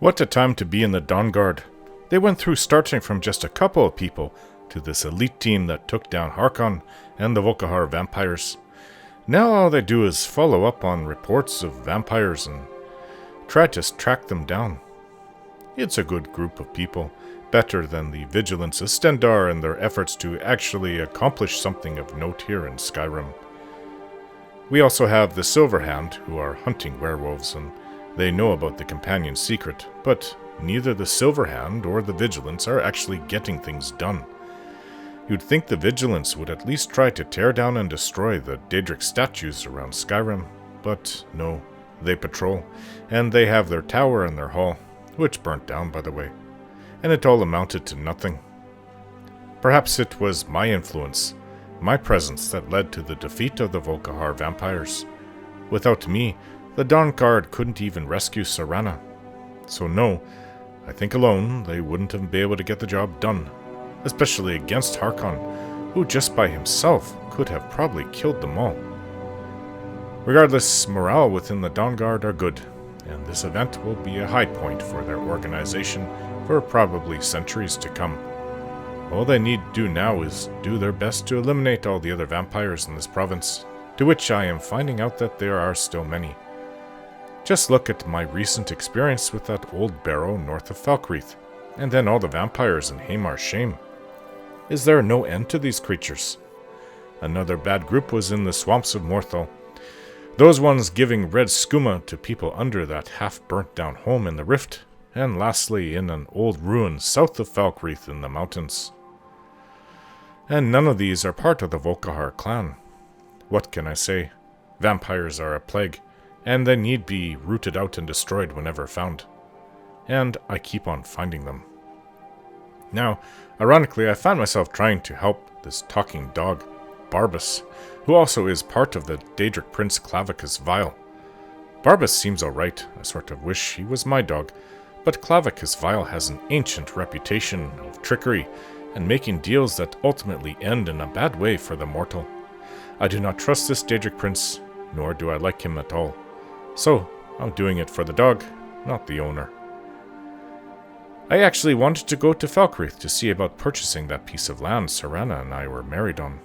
What a time to be in the Dawn Guard. They went through starting from just a couple of people to this elite team that took down Harkon and the Volkihar vampires. Now all they do is follow up on reports of vampires and try to track them down. It's a good group of people, better than the Vigilance of Stendarr and their efforts to actually accomplish something of note here in Skyrim. We also have the Silverhand, who are hunting werewolves, and they know about the companion's secret, but neither the Silverhand or the Vigilance are actually getting things done. You'd think the Vigilance would at least try to tear down and destroy the Daedric statues around Skyrim, but no, they patrol, and they have their tower and their hall, which burnt down by the way, and it all amounted to nothing. Perhaps it was my influence, my presence that led to the defeat of the Volkihar vampires. Without me, the Dawn Guard couldn't even rescue Serena. So no, I think alone they wouldn't have been able to get the job done, especially against Harkon, who just by himself could have probably killed them all. Regardless, morale within the Dawn Guard are good, and this event will be a high point for their organization for probably centuries to come. All they need to do now is do their best to eliminate all the other vampires in this province, to which I am finding out that there are still many. Just look at my recent experience with that old barrow north of Falkreath, and then all the vampires in Hamar's Shame. Is there no end to these creatures? Another bad group was in the swamps of Morthal. Those ones giving red skooma to people under that half-burnt-down home in the rift, and lastly in an old ruin south of Falkreath in the mountains. And none of these are part of the Volkihar clan. What can I say? Vampires are a plague, and they need be rooted out and destroyed whenever found. And I keep on finding them. Now, ironically, I found myself trying to help this talking dog, Barbas, who also is part of the Daedric prince Clavicus Vile. Barbas seems alright, I sort of wish he was my dog, but Clavicus Vile has an ancient reputation of trickery and making deals that ultimately end in a bad way for the mortal. I do not trust this Daedric prince, nor do I like him at all. So, I'm doing it for the dog, not the owner. I actually wanted to go to Falkreath to see about purchasing that piece of land Serena and I were married on.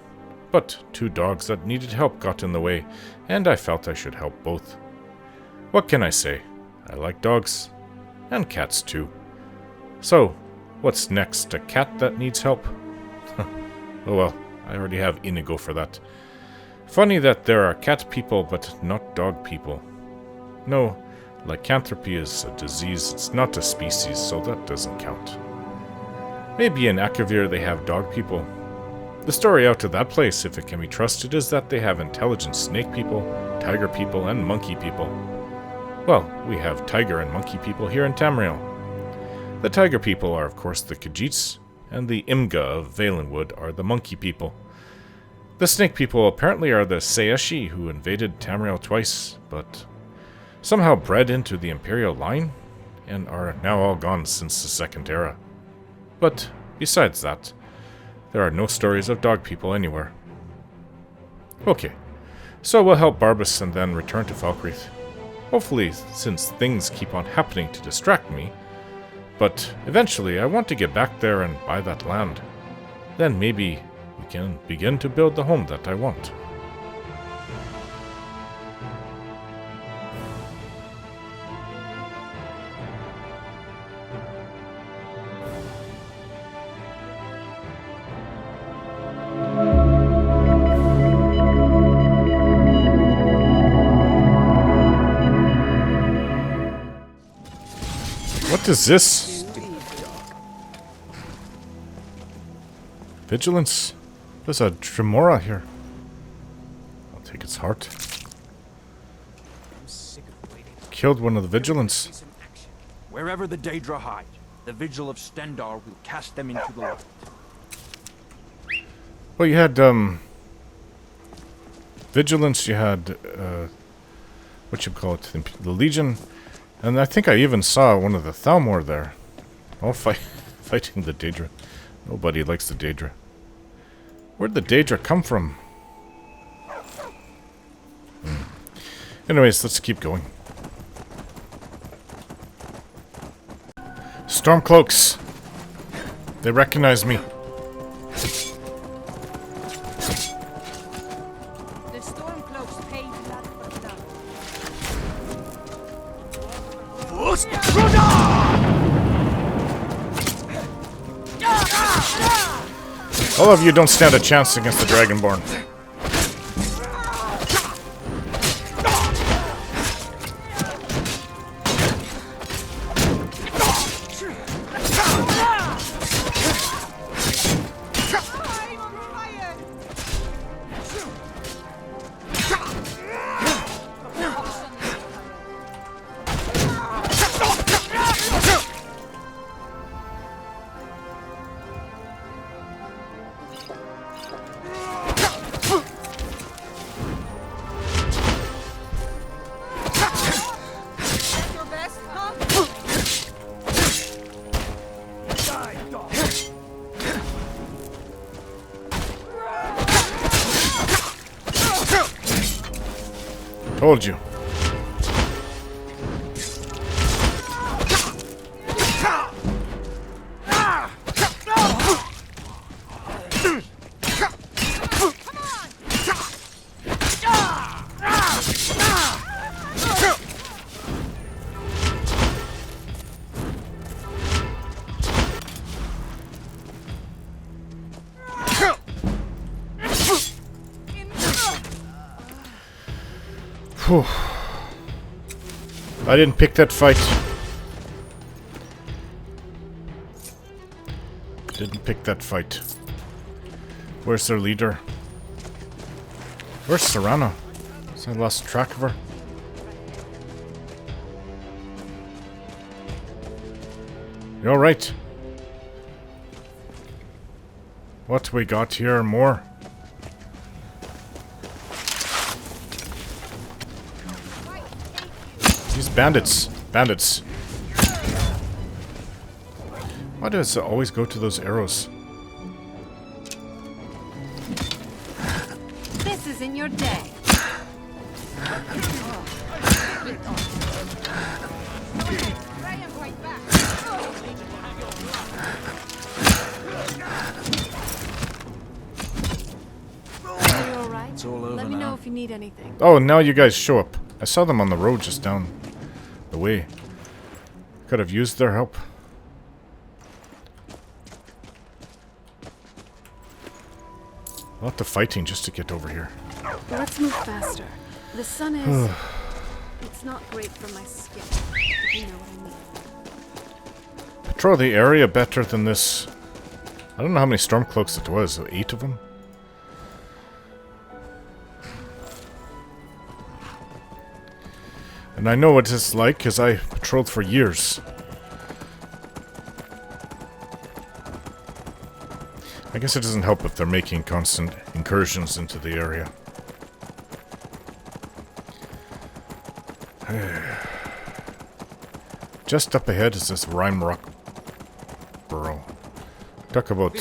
But 2 dogs that needed help got in the way, and I felt I should help both. What can I say? I like dogs. And cats too. So, what's next? A cat that needs help? Oh well, I already have Inigo for that. Funny that there are cat people but not dog people. No, lycanthropy is a disease, it's not a species, so that doesn't count. Maybe in Akavir they have dog people. The story out of that place, if it can be trusted, is that they have intelligent snake people, tiger people, and monkey people. Well, we have tiger and monkey people here in Tamriel. The tiger people are of course the Khajiits, and the Imga of Valenwood are the monkey people. The snake people apparently are the Saeshi who invaded Tamriel twice, but somehow bred into the Imperial line, and are now all gone since the Second Era. But besides that, there are no stories of dog people anywhere. Okay, so we'll help Barbas and then return to Falkreath. Hopefully, since things keep on happening to distract me. But eventually I want to get back there and buy that land. Then maybe we can begin to build the home that I want. What is this? Vigilance? There's a Tremora here. I'll take its heart. Killed one of the Vigilance. Wherever the Daedra hide, the Vigil of Stendarr will cast them into the light. Well, you had, Vigilance, you had, what you call it, the Legion, and I think I even saw one of the Thalmor there. All fighting the Daedra. Nobody likes the Daedra. Where'd the Daedra come from? Anyways, let's keep going. Stormcloaks! They recognize me. The Stormcloaks paid blood for blood. All of you don't stand a chance against the Dragonborn. Told you. Whew. I didn't pick that fight. Didn't pick that fight. Where's their leader? Where's Serena? I lost track of her. You alright? What we got here? More? These bandits. Bandits. Why does it always go to those arrows? This isn't your day. Are you alright? It's all over Let me know now. if you need anything. Oh, now you guys show up. I saw them on the road just down the way. Could have used their help. A lot of fighting just to get over here. Let's move faster. The sun is... it's not great for my skin, if you know what I mean. Patrol the area better than this. I don't know how many Stormcloaks it was. 8 of them? And I know what it's like, because I patrolled for years. I guess it doesn't help if they're making constant incursions into the area. Just up ahead is this Rime Rock Burrow. Talk about...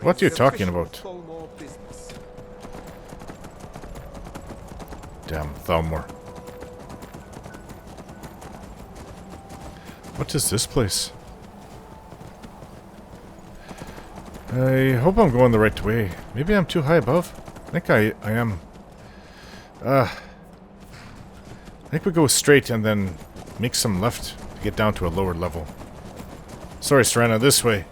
What are you talking about? Damn, Thalmor. What is this place? I hope I'm going the right way. Maybe I'm too high above? I think I am. I think we go straight and then make some left to get down to a lower level. Sorry, Serena, this way.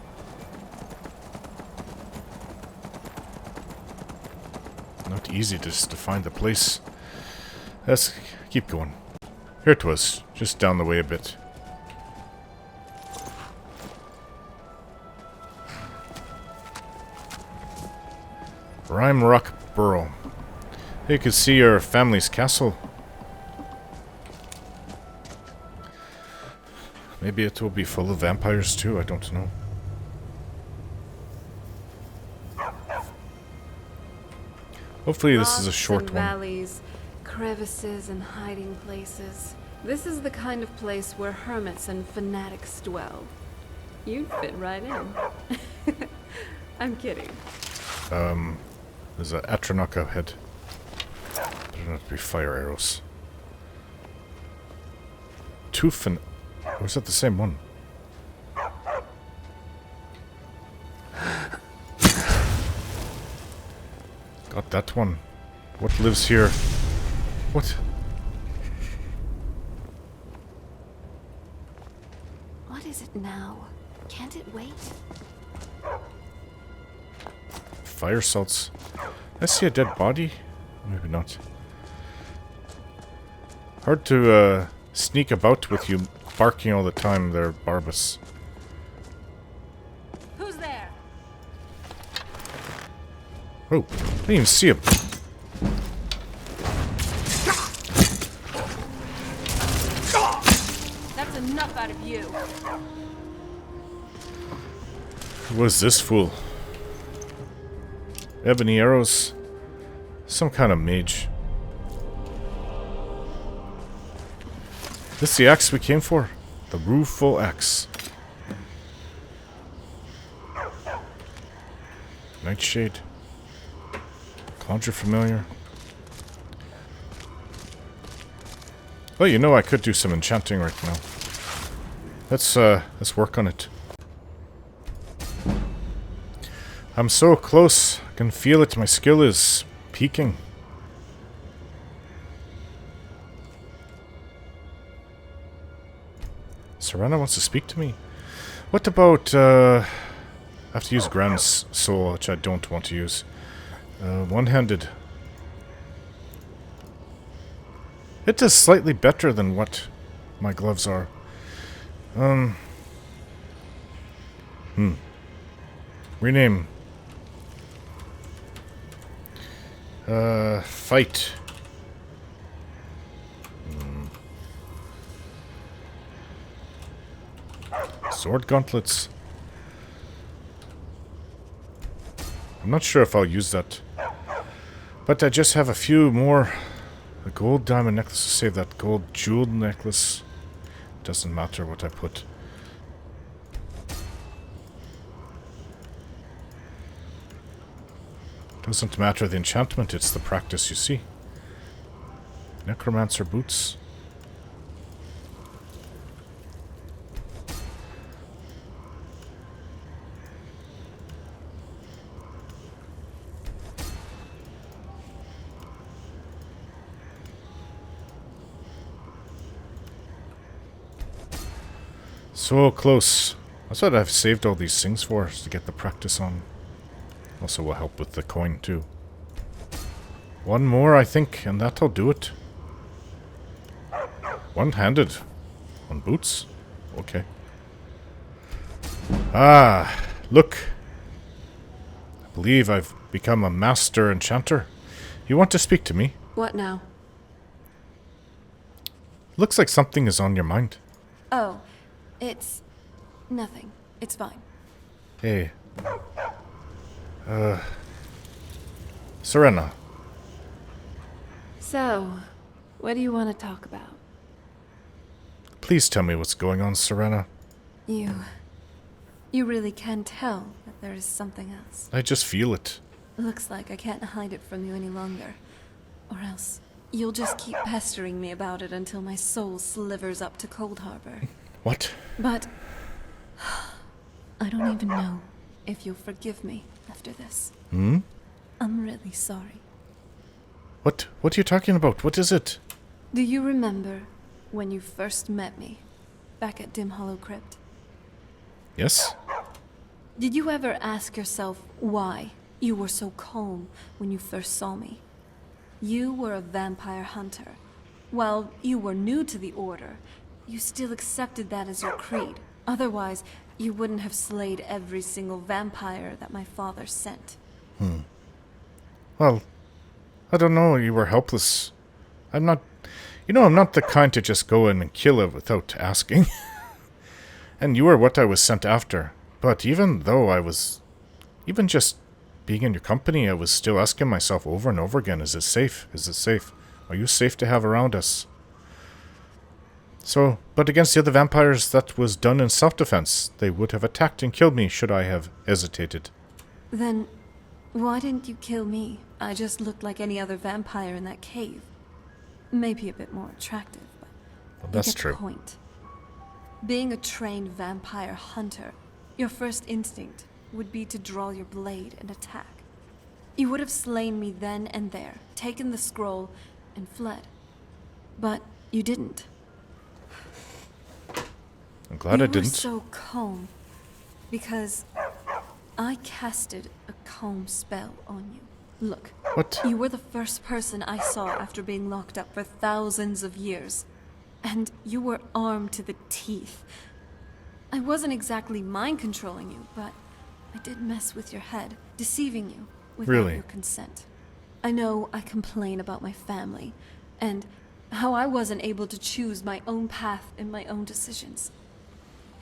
Not easy just to find the place. Let's keep going. Here it was, just down the way a bit. Rime Rock Burrow. You can see your family's castle. Maybe it will be full of vampires too, I don't know. Hopefully this is a short one. Valleys, crevices and hiding places. This is the kind of place where hermits and fanatics dwell. You'd fit right in. I'm kidding. There's an Atronach ahead. There don't have to be fire arrows. Or is that the same one? Got that one. What lives here? What? What is it now? Can't it wait? Fire salts. I see a dead body? Maybe not. Hard to sneak about with you barking all the time there, Barbas. Who's there? Oh, I didn't even see him. That's enough out of you. What is this fool? Ebony arrows? Some kind of mage. This the axe we came for? The Rueful Axe. Nightshade. Conjure familiar. Well, you know I could do some enchanting right now. Let's work on it. I'm so close. I can feel it. My skill is peaking. Serena wants to speak to me. What about, I have to use Gran's soul, which I don't want to use. One-handed. It does slightly better than what my gloves are. Rename. Fight. Sword gauntlets. I'm not sure if I'll use that. But I just have a few more. The gold diamond necklace. Save that gold jeweled necklace. Doesn't matter what I put. Doesn't matter the enchantment, it's the practice, you see. Necromancer boots. So close. That's what I've saved all these things for, is to get the practice on. Also will help with the coin too. One more, I think, and that'll do it. One-handed. On boots? Okay. Ah, look. I believe I've become a master enchanter. You want to speak to me? What now? Looks like something is on your mind. Oh, it's nothing. It's fine. Hey. Serena. So, what do you want to talk about? Please tell me what's going on, Serena. You really can tell that there is something else. I just feel it. Looks like I can't hide it from you any longer. Or else, you'll just keep pestering me about it until my soul slivers up to Cold Harbor. What? But I don't even know if you'll forgive me after this. I'm really sorry. What are you talking about? What is it? Do you remember when you first met me, back at Dim Hollow Crypt? Yes? Did you ever ask yourself why you were so calm when you first saw me? You were a vampire hunter. While you were new to the Order, you still accepted that as your creed. Otherwise, you wouldn't have slayed every single vampire that my father sent. Well, I don't know. You were helpless. I'm not... You know, I'm not the kind to just go in and kill it without asking. And you were what I was sent after. But even though I was... Even just being in your company, I was still asking myself over and over again, is it safe? Is it safe? Are you safe to have around us? So, but against the other vampires, that was done in self-defense. They would have attacked and killed me should I have hesitated. Then, why didn't you kill me? I just looked like any other vampire in that cave. Maybe a bit more attractive, but Well, that's you get true. the point. Being a trained vampire hunter, your first instinct would be to draw your blade and attack. You would have slain me then and there, taken the scroll, and fled. But you didn't. I'm glad I You were didn't. so calm, because I casted a calm spell on you. Look, What? you were the first person I saw after being locked up for thousands of years. And you were armed to the teeth. I wasn't exactly mind-controlling you, but I did mess with your head, deceiving you without Really? your consent. I know I complain about my family, and how I wasn't able to choose my own path and my own decisions.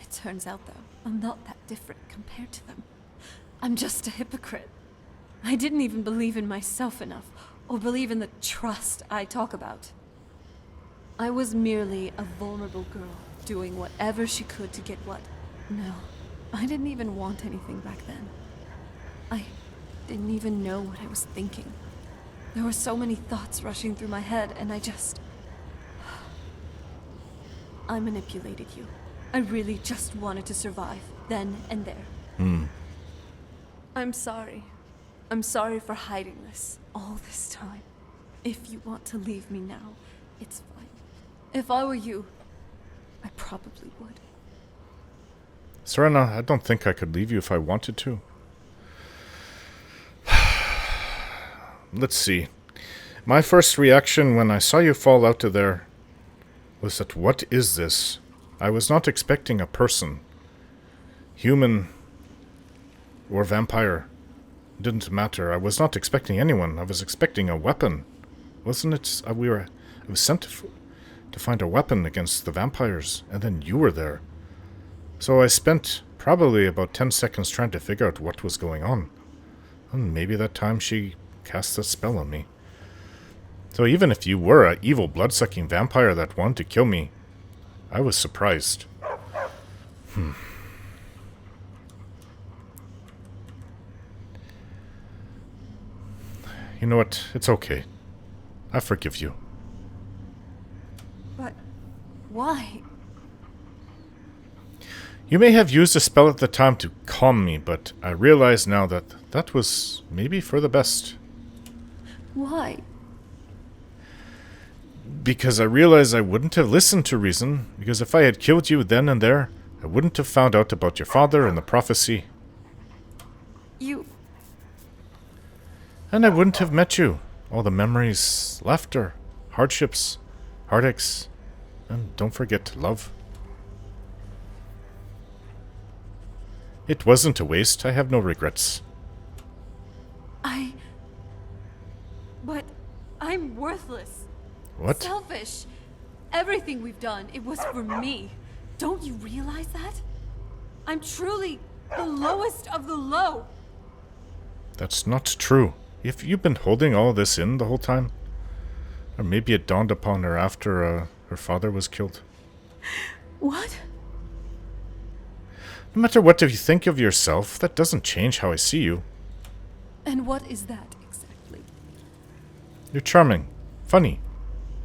It turns out, though, I'm not that different compared to them. I'm just a hypocrite. I didn't even believe in myself enough, or believe in the trust I talk about. I was merely a vulnerable girl, doing whatever she could to get what? No, I didn't even want anything back then. I didn't even know what I was thinking. There were so many thoughts rushing through my head, and I manipulated you. I really just wanted to survive, then and there. I'm sorry. I'm sorry for hiding this all this time. If you want to leave me now, it's fine. If I were you, I probably would. Serena, I don't think I could leave you if I wanted to. Let's see. My first reaction when I saw you fall out of there was that, what is this? I was not expecting a person. Human or vampire. It didn't matter. I was not expecting anyone. I was expecting a weapon. Wasn't it? I was sent to find a weapon against the vampires, and then you were there. So I spent probably about 10 seconds trying to figure out what was going on. And maybe that time she cast a spell on me. So even if you were an evil blood-sucking vampire that wanted to kill me, I was surprised. You know what? It's okay. I forgive you. But why? You may have used a spell at the time to calm me, but I realize now that that was maybe for the best. Why? Because I realized I wouldn't have listened to reason, because if I had killed you then and there, I wouldn't have found out about your father and the prophecy. You... And I wouldn't have met you. All the memories, laughter, hardships, heartaches, and don't forget love. It wasn't a waste. I have no regrets. But I'm worthless. What? Selfish. Everything we've done, it was for me. Don't you realize that? I'm truly the lowest of the low. That's not true. If you've been holding all this in the whole time, or maybe it dawned upon her after her father was killed. What? No matter what you think of yourself, that doesn't change how I see you. And what is that exactly? You're charming, funny,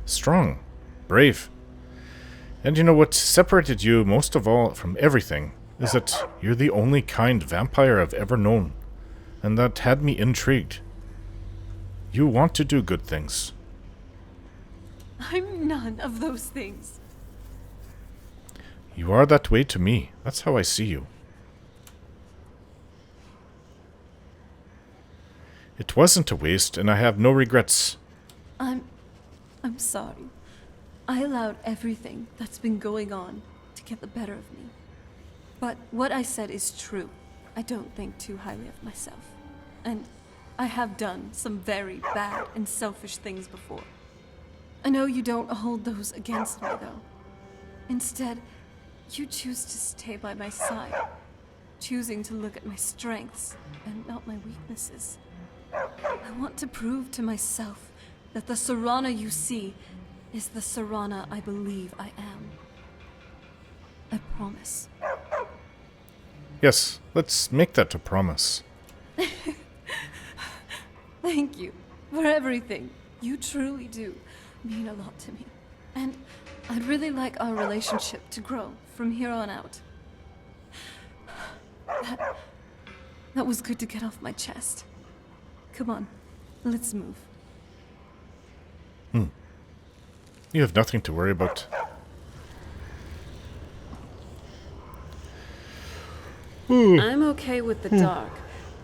strong, brave. And you know what separated you most of all from everything is that you're the only kind vampire I've ever known, and that had me intrigued. You want to do good things. I'm none of those things. You are that way to me. That's how I see you. It wasn't a waste, and I have no regrets. I'm sorry. I allowed everything that's been going on to get the better of me. But what I said is true. I don't think too highly of myself. And I have done some very bad and selfish things before. I know you don't hold those against me, though. Instead, you choose to stay by my side, choosing to look at my strengths and not my weaknesses. I want to prove to myself that the Serana you see is the Serana I believe I am. I promise. Yes, let's make that a promise. Thank you for everything. You truly do mean a lot to me. And I'd really like our relationship to grow from here on out. That was good to get off my chest. Come on, let's move. You have nothing to worry about. I'm okay with the dark,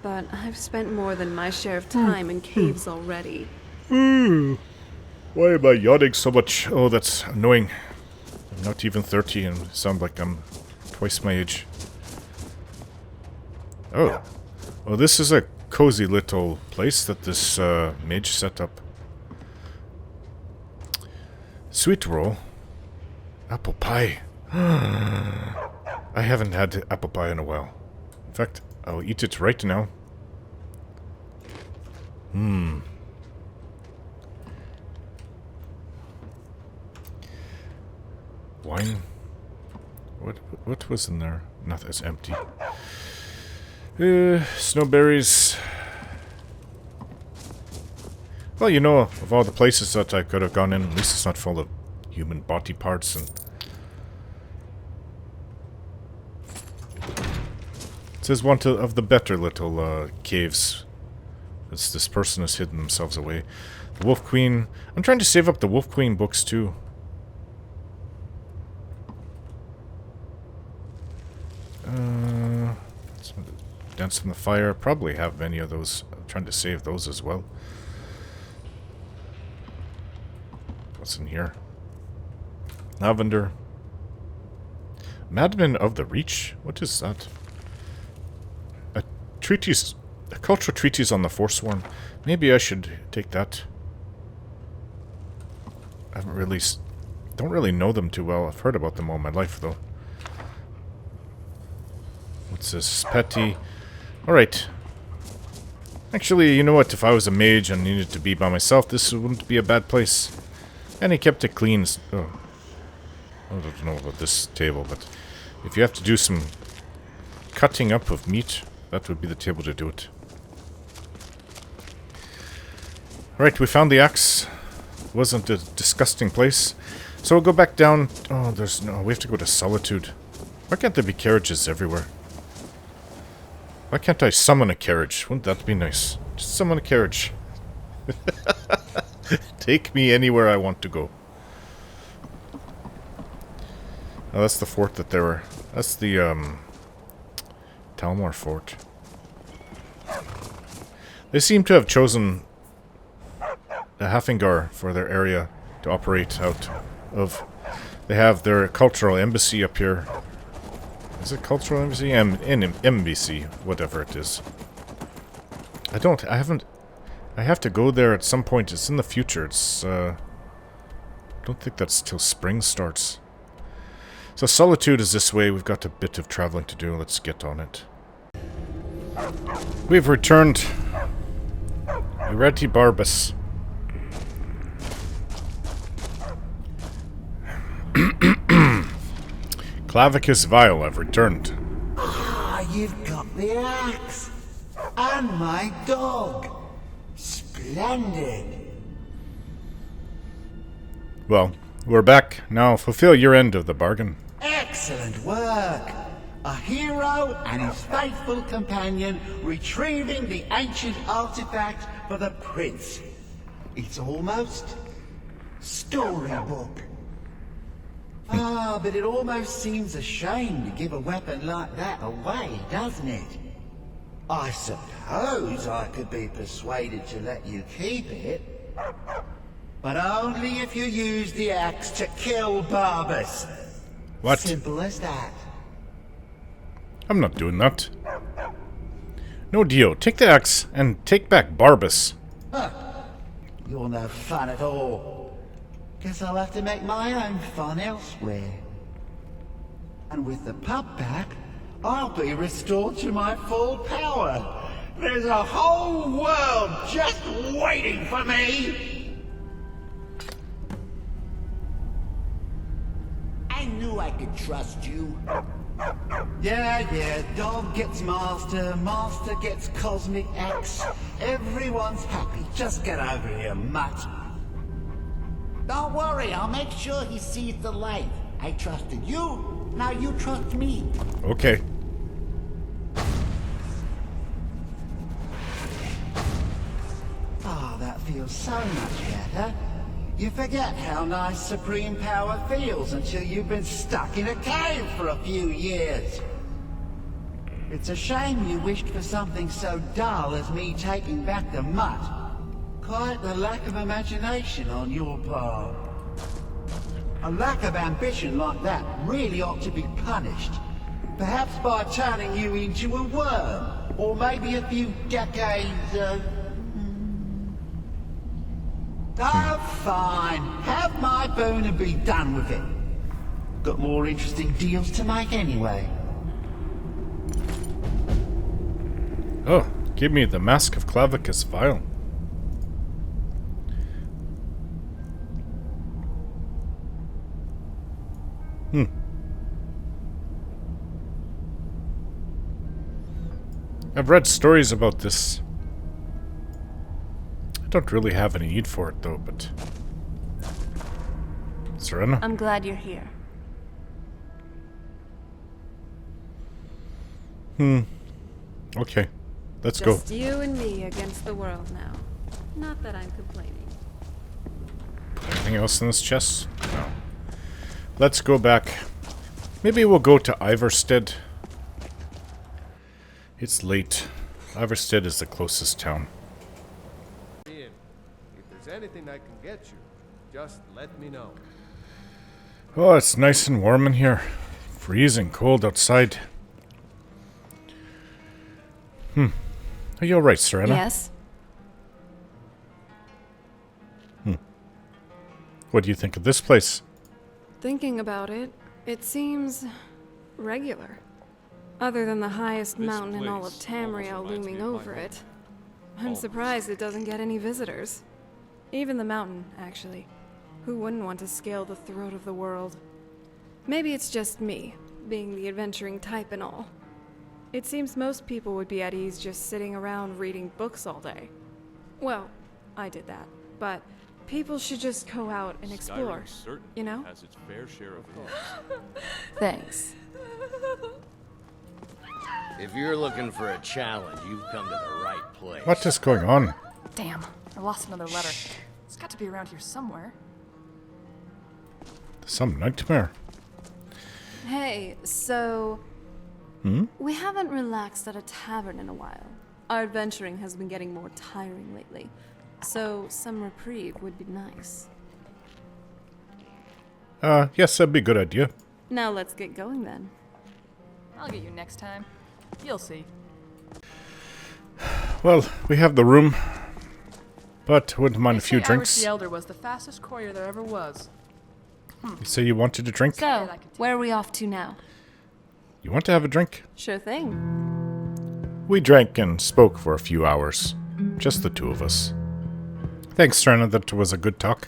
but I've spent more than my share of time in caves already. Why am I yawning so much? Oh, that's annoying. I'm not even 30 and sound like I'm twice my age. Oh. Well, this is a cozy little place that this mage set up. Sweet roll. Apple pie. I haven't had apple pie in a while. In fact, I'll eat it right now. Wine. What was in there? Nothing. It's empty. Snowberries. Well, you know, of all the places that I could have gone in, at least it's not full of human body parts and... It says one of the better little caves. As this person has hidden themselves away. The Wolf Queen. I'm trying to save up the Wolf Queen books too. Dance in the Fire. Probably have many of those. I'm trying to save those as well. What's in here? Lavender. Madman of the Reach? What is that? A treatise, a cultural treatise on the Forsworn. Maybe I should take that. I haven't really... don't really know them too well. I've heard about them all my life, though. What's this? Petty. Alright. Actually, you know what? If I was a mage and needed to be by myself, this wouldn't be a bad place. And he kept it clean. Oh. I don't know about this table, but if you have to do some cutting up of meat, that would be the table to do it. Alright, we found the axe. It wasn't a disgusting place. So we'll go back down. Oh, there's no... we have to go to Solitude. Why can't there be carriages everywhere? Why can't I summon a carriage? Wouldn't that be nice? Just summon a carriage. Take me anywhere I want to go. Oh, that's the fort that they were... That's the, Talmor fort. They seem to have chosen the Hafengar for their area to operate out of. They have their cultural embassy up here. Is it cultural embassy? Embassy, whatever it is. I have to go there at some point. It's in the future. It's, I don't think that's till spring starts. So Solitude is this way. We've got a bit of traveling to do. Let's get on it. We've returned. Ireti Barbas. Clavicus Vile, I've returned. Ah, you've got the axe. And my dog. Splendid. Well, we're back. Now fulfill your end of the bargain. Excellent work. A hero and his faithful companion retrieving the ancient artifact for the prince. It's almost storybook. Ah, but it almost seems a shame to give a weapon like that away, doesn't it? I suppose I could be persuaded to let you keep it. But only if you use the axe to kill Barbas. What? Simple as that. I'm not doing that. No deal. Take the axe and take back Barbas. Huh. You're no fun at all. Guess I'll have to make my own fun elsewhere. And with the pup back, I'll be restored to my full power. There's a whole world just waiting for me. I knew I could trust you. Yeah, dog gets master, master gets cosmic axe. Everyone's happy. Just get over here, mutt. Don't worry, I'll make sure he sees the light. I trusted you, now you trust me. feel so much better. You forget how nice supreme power feels until you've been stuck in a cave for a few years. It's a shame you wished for something so dull as me taking back the mutt. Quite the lack of imagination on your part. A lack of ambition like that really ought to be punished. Perhaps by turning you into a worm, or maybe a few decades of... Oh, fine. Have my boon and be done with it. Got more interesting deals to make anyway. Oh, give me the Mask of Clavicus Vile. I've read stories about this. I don't really have any need for it, though, but... Serena? I'm glad you're here. Okay. Let's go. Just you and me against the world now. Not that I'm complaining. Anything else in this chest? No. Let's go back. Maybe we'll go to Ivarstead. It's late. Ivarstead is the closest town. If there's anything I can get you, just let me know. Oh, it's nice and warm in here. Freezing cold outside. Are you alright, Serena? Yes? What do you think of this place? Thinking about it, it seems... regular. Other than the highest mountain in all of Tamriel looming over it. I'm surprised it doesn't get any visitors. Even the mountain, actually. Who wouldn't want to scale the throat of the world? Maybe it's just me, being the adventuring type and all. It seems most people would be at ease just sitting around reading books all day. Well, I did that, but people should just go out and explore, you know? Has its fair share of Thanks. If you're looking for a challenge, you've come to the right place. What is going on? Damn, I lost another letter. It's got to be around here somewhere. Some nightmare. Hey, so... We haven't relaxed at a tavern in a while. Our adventuring has been getting more tiring lately, so some reprieve would be nice. Yes, that'd be a good idea. Now let's get going then. I'll get you next time. You'll see. Well, we have the room, but wouldn't mind a few Ivarstead drinks. the Elder was the fastest courier there ever was. You say you wanted a drink? So, where are we off to now? You want to have a drink? Sure thing. We drank and spoke for a few hours. Just the two of us. Thanks, Serena, that was a good talk.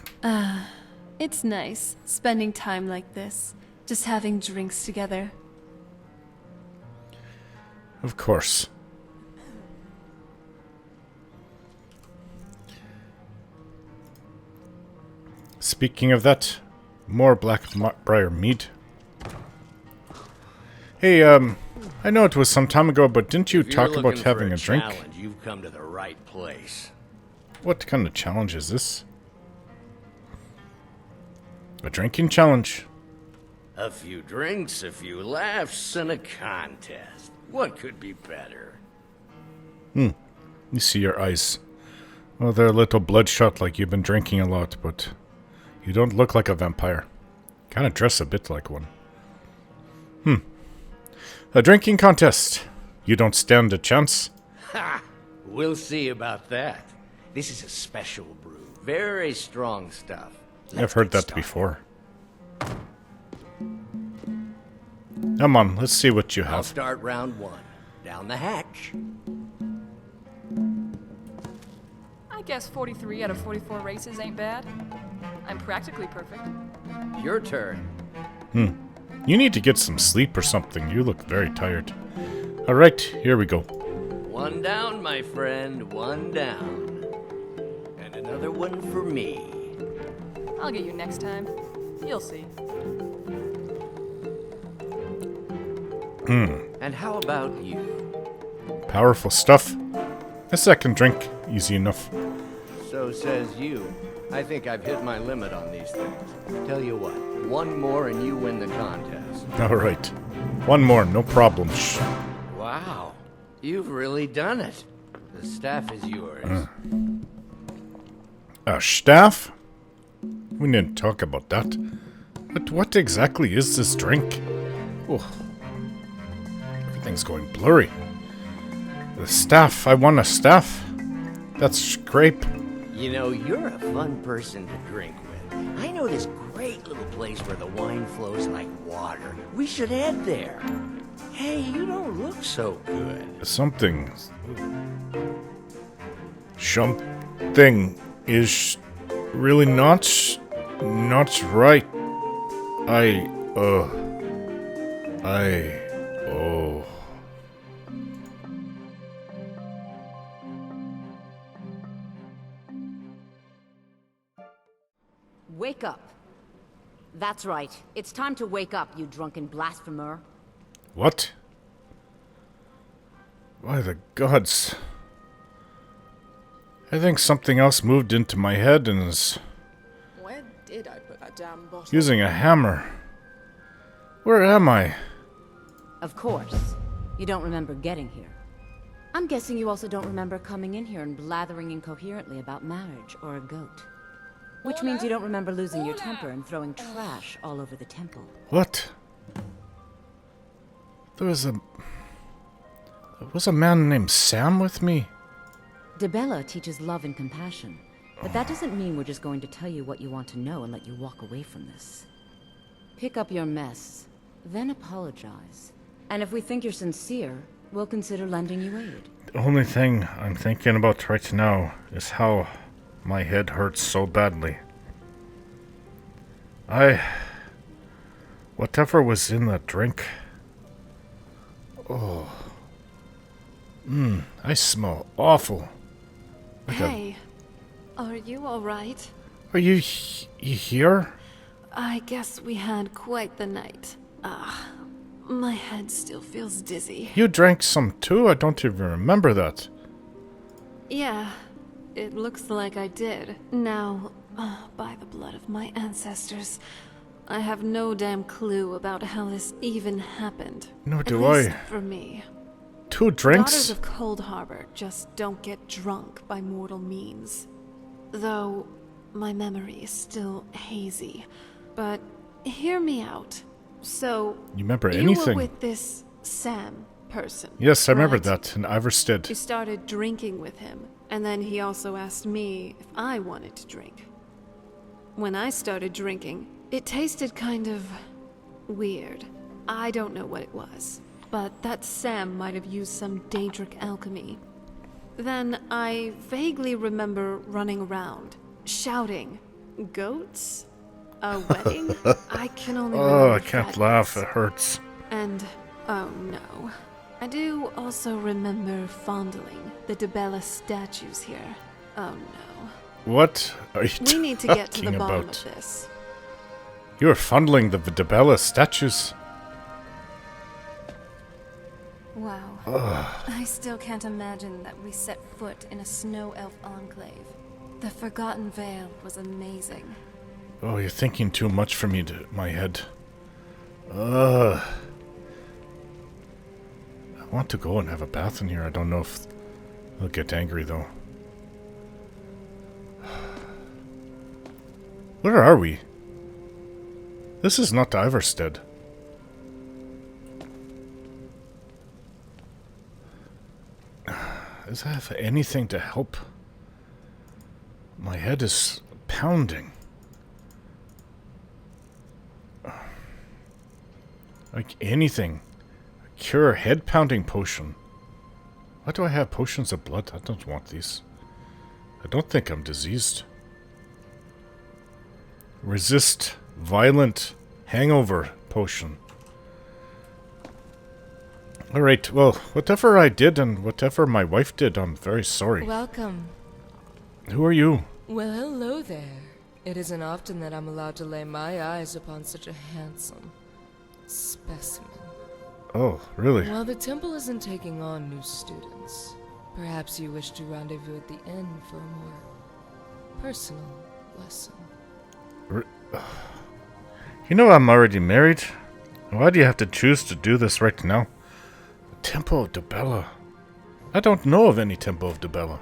It's nice, spending time like this. Just having drinks together. Of course. Speaking of that, more Blackbriar mead. Hey, I know it was some time ago, but didn't you If you're talk about looking for having a drink? challenge, you've come to the right place. What kind of challenge is this? A drinking challenge. A few drinks, a few laughs, and a contest. What could be better? You see your eyes. Well, they're a little bloodshot like you've been drinking a lot, but you don't look like a vampire. Kind of dress a bit like one. A drinking contest. You don't stand a chance. Ha! We'll see about that. This is a special brew. Very strong stuff. I've heard that before. Come on, let's see what you I'll have. start round one. Down the hatch. I guess 43 out of 44 races ain't bad. I'm practically perfect. Your turn. You need to get some sleep or something. You look very tired. Alright, here we go. One down, my friend. One down. And another one for me. I'll get you next time. You'll see. And how about you? Powerful stuff. A second drink. Easy enough. So says you. I think I've hit my limit on these things. Tell you what, one more and you win the contest. Alright. One more, no problem. Shh. Wow, you've really done it. The staff is yours. A staff? We didn't talk about that. But what exactly is this drink? Oh. Everything's going blurry. The staff. I want a staff. That's grape. You know, you're a fun person to drink with. I know this great little place where the wine flows like water. We should head there. Hey, you don't look so good. Something is really not right. Wake up. That's right. It's time to wake up, you drunken blasphemer. What? By the gods. I think something else moved into my head and is Where did I put that damn bottle? using a hammer. Where am I? Of course. You don't remember getting here. I'm guessing you also don't remember coming in here and blathering incoherently about marriage or a goat. Which means you don't remember losing your temper and throwing trash all over the temple. What? There was a man named Sam with me? DeBella teaches love and compassion, but that doesn't mean we're just going to tell you what you want to know and let you walk away from this. Pick up your mess, then apologize. And if we think you're sincere, we'll consider lending you aid. The only thing I'm thinking about right now is how my head hurts so badly. Whatever was in that drink. Oh. I smell awful. Hey, are you alright? Are you here? I guess we had quite the night. My head still feels dizzy. You drank some too? I don't even remember that. Yeah, it looks like I did. Now, by the blood of my ancestors, I have no damn clue about how this even happened. Nor At do least I. for me. 2 drinks? Daughters of Cold Harbor just don't get drunk by mortal means. Though, my memory is still hazy. But, hear me out. So, You remember you anything? were with this Sam person. Yes, I remember right? that in Ivarstead. You started drinking with him, and then he also asked me if I wanted to drink. When I started drinking, it tasted kind of weird. I don't know what it was, but that Sam might have used some Daedric alchemy. Then I vaguely remember running around, shouting, "Goats? A wedding?" I can only remember Oh, I can't laugh. It hurts. And, oh no. I do also remember fondling the DeBella statues here. Oh no. What are you We need to get to the talking bottom about? of this. You were fondling the DeBella statues. Wow. I still can't imagine that we set foot in a snow elf enclave. The Forgotten Vale was amazing. Oh, you're thinking too much for me to my head. I want to go and have a bath in here. I don't know if I'll get angry though. Where are we? This is not Ivarstead. Does that have anything to help? My head is pounding. Like anything. A cure head pounding potion. Why do I have potions of blood? I don't want these. I don't think I'm diseased. Resist violent hangover potion. Alright, well, whatever I did and whatever my wife did, I'm very sorry. Welcome. Who are you? Well, hello there. It isn't often that I'm allowed to lay my eyes upon such a handsome specimen. Oh, really? While the temple isn't taking on new students, perhaps you wish to rendezvous at the inn for a more personal lesson. You know I'm already married. Why do you have to choose to do this right now? The Temple of Dibella. I don't know of any Temple of Dibella.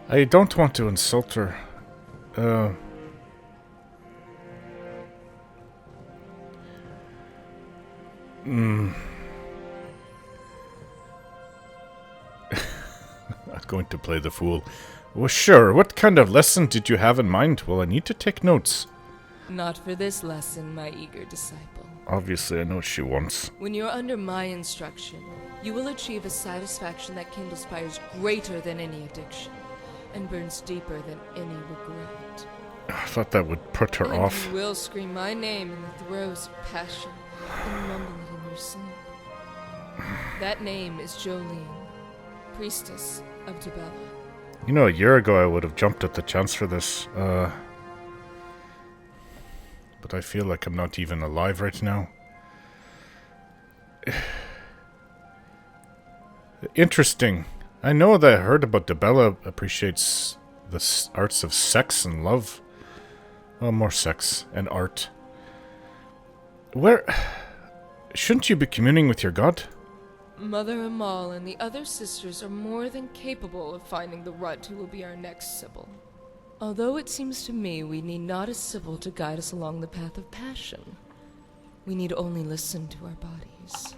I don't want to insult her. I'm going to play the fool. Well, sure. What kind of lesson did you have in mind? Well, I need to take notes. Not for this lesson, my eager disciple. Obviously, I know what she wants. When you're under my instruction, you will achieve a satisfaction that kindles fires greater than any addiction, and burns deeper than any regret. I thought that would put her And off. you will scream my name in the throes of passion, and mumble it in your sleep. That name is Jolene, priestess of Dibella. You know, a year ago I would have jumped at the chance for this. But I feel like I'm not even alive right now. Interesting. I know that I heard about Dibella appreciates the arts of sex and love. Well, more sex and art. Where... Shouldn't you be communing with your god? Mother Amal and the other sisters are more than capable of finding the runt who will be our next Sibyl. Although it seems to me we need not a Sibyl to guide us along the path of passion. We need only listen to our bodies.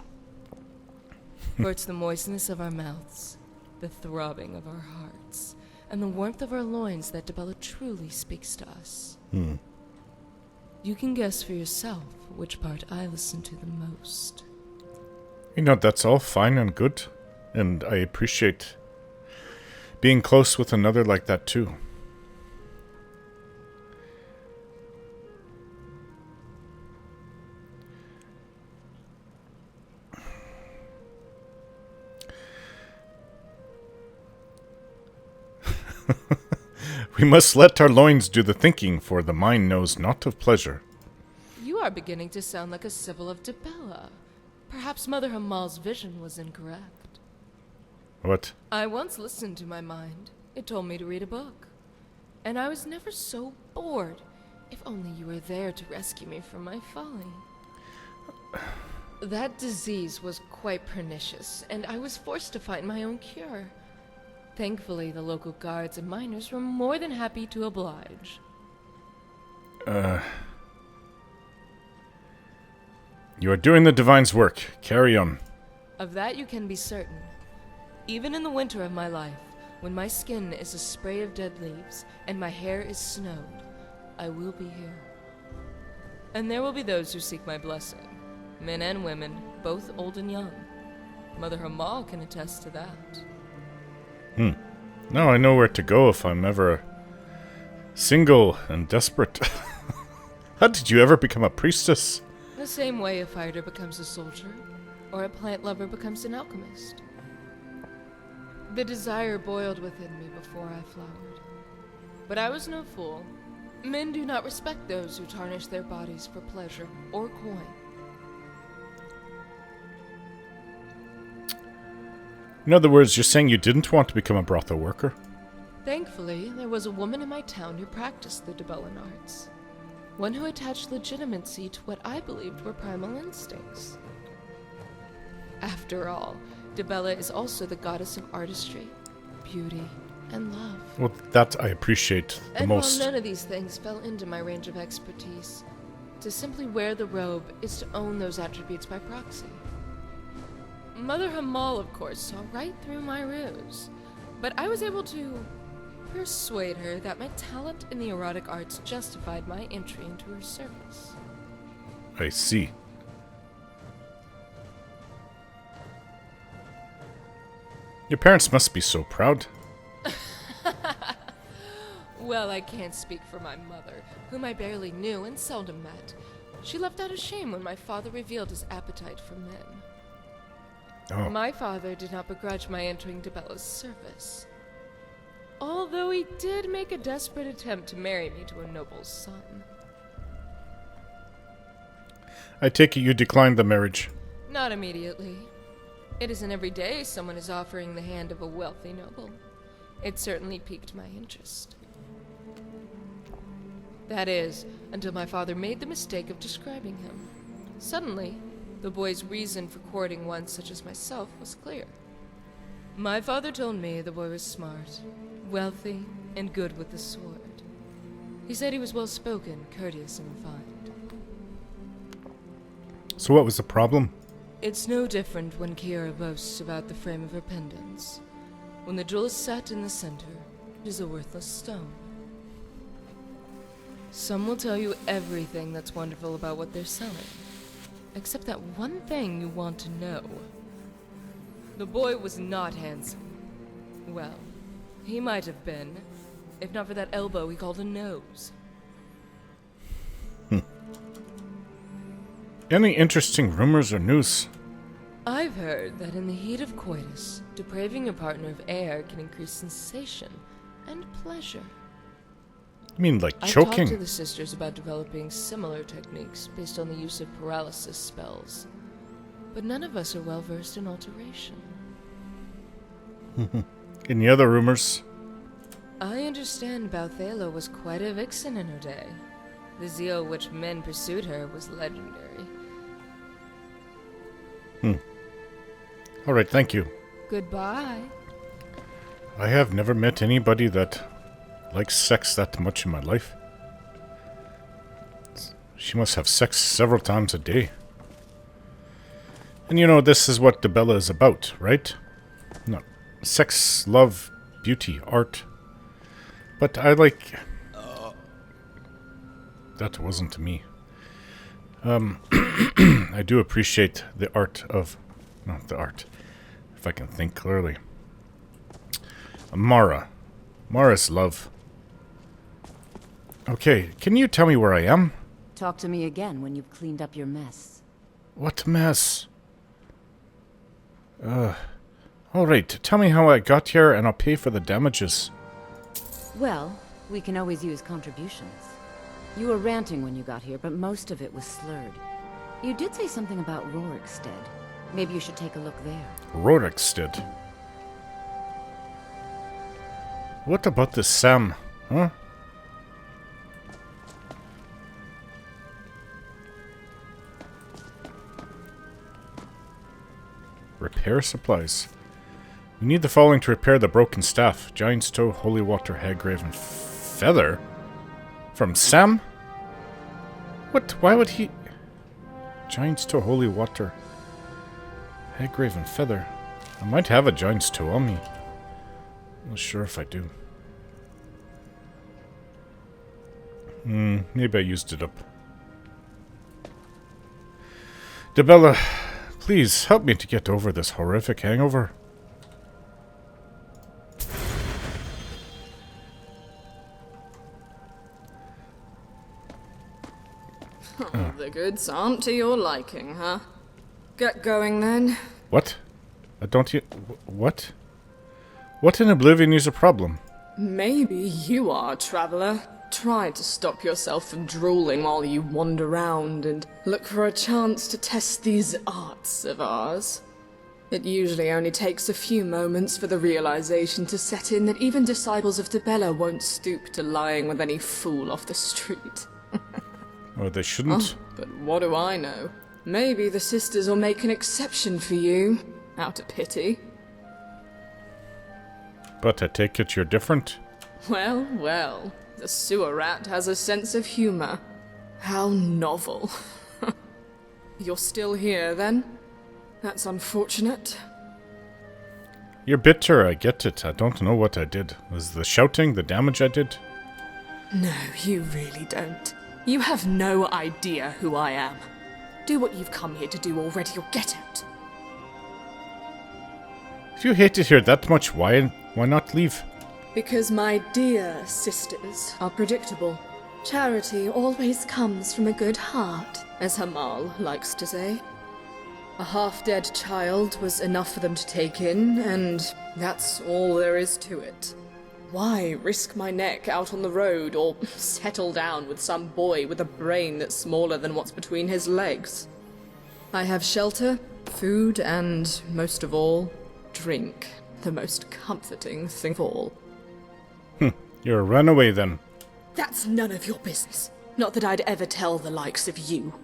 For it's the moistness of our mouths, the throbbing of our hearts, and the warmth of our loins that Dibella truly speaks to us. You can guess for yourself which part I listen to the most. You know, that's all fine and good. And I appreciate being close with another like that too. We must let our loins do the thinking, for the mind knows not of pleasure. You are beginning to sound like a Sibyl of Dibella. Perhaps Mother Hamal's vision was incorrect. What? I once listened to my mind. It told me to read a book. And I was never so bored. If only you were there to rescue me from my folly. That disease was quite pernicious, and I was forced to find my own cure. Thankfully, the local guards and miners were more than happy to oblige. You are doing the Divine's work. Carry on. Of that you can be certain. Even in the winter of my life, when my skin is a spray of dead leaves, and my hair is snowed, I will be here. And there will be those who seek my blessing. Men and women, both old and young. Mother Hamal can attest to that. Now I know where to go if I'm ever single and desperate. How did you ever become a priestess? The same way a fighter becomes a soldier, or a plant lover becomes an alchemist. The desire boiled within me before I flowered. But I was no fool. Men do not respect those who tarnish their bodies for pleasure or coin. In other words, you're saying you didn't want to become a brothel worker? Thankfully, there was a woman in my town who practiced the Dibellan arts. One who attached legitimacy to what I believed were primal instincts. After all, Dibella is also the goddess of artistry, beauty, and love. Well, that I appreciate the And most. while none of these things fell into my range of expertise, to simply wear the robe is to own those attributes by proxy. Mother Hamal, of course, saw right through my ruse, but I was able to persuade her that my talent in the erotic arts justified my entry into her service. I see. Your parents must be so proud. Well, I can't speak for my mother, whom I barely knew and seldom met. She left out of shame when my father revealed his appetite for men. Oh. My father did not begrudge my entering Dibella's service, although he did make a desperate attempt to marry me to a noble's son. I take it you declined the marriage. Not immediately. It isn't every day someone is offering the hand of a wealthy noble. It certainly piqued my interest. That is, until my father made the mistake of describing him. Suddenly, the boy's reason for courting one such as myself was clear. My father told me the boy was smart, wealthy, and good with the sword. He said he was well-spoken, courteous, and refined. So what was the problem? It's no different when Kiara boasts about the frame of her pendants. When the jewel is set in the center, it is a worthless stone. Some will tell you everything that's wonderful about what they're selling, except that one thing you want to know. The boy was not handsome. Well, he might have been, if not for that elbow he called a nose. Any interesting rumors or news? I've heard that in the heat of coitus, depraving your partner of air can increase sensation and pleasure. You mean like I've choking? talked to the sisters about developing similar techniques based on the use of paralysis spells, but none of us are well versed in alteration. Any other rumors? I understand Balthala was quite a vixen in her day. The zeal which men pursued her was legendary. Alright, thank you. Goodbye. I have never met anybody that likes sex that much in my life. She must have sex several times a day. And you know, this is what Dibella is about, right? No. Sex, love, beauty, art. But I like... That wasn't me. I do appreciate the art of... Not the art. If I can think clearly. Mara. Mara's love. Okay, can you tell me where I am? Talk to me again when you've cleaned up your mess. What mess? Alright, tell me how I got here and I'll pay for the damages. Well, we can always use contributions. You were ranting when you got here, but most of it was slurred. You did say something about Rorikstead. Maybe you should take a look there. Rorikstead? What about this Sam, huh? Repair supplies. We need the following to repair the broken staff. Giant's Toe, Holy Water, Haggraven Feather? From Sam? What? Why would he... Giant's Toe, Holy Water, Haggraven Feather. I might have a Giant's Toe on me. Not sure if I do. Maybe I used it up. Dibella, please help me to get over this horrific hangover. Oh, the goods aren't to your liking, huh? Get going then. What? Don't you... What? What in Oblivion is a problem? Maybe you are, traveler. Try to stop yourself from drooling while you wander around and look for a chance to test these arts of ours. It usually only takes a few moments for the realization to set in that even disciples of Dibella won't stoop to lying with any fool off the street. Oh, they shouldn't. Oh, but what do I know? Maybe the sisters will make an exception for you, out of pity. But I take it you're different? Well, well, the sewer rat has a sense of humor. How novel. You're still here, then? That's unfortunate. You're bitter, I get it. I don't know what I did. Was the shouting the damage I did? No, you really don't. You have no idea who I am. Do what you've come here to do already, or get out. If you hate it here that much, why not leave? Because my dear sisters are predictable. Charity always comes from a good heart, as Hamal likes to say. A half-dead child was enough for them to take in, and that's all there is to it. Why risk my neck out on the road, or settle down with some boy with a brain that's smaller than what's between his legs? I have shelter, food, and, most of all, drink. The most comforting thing of all. You're a runaway then. That's none of your business. Not that I'd ever tell the likes of you.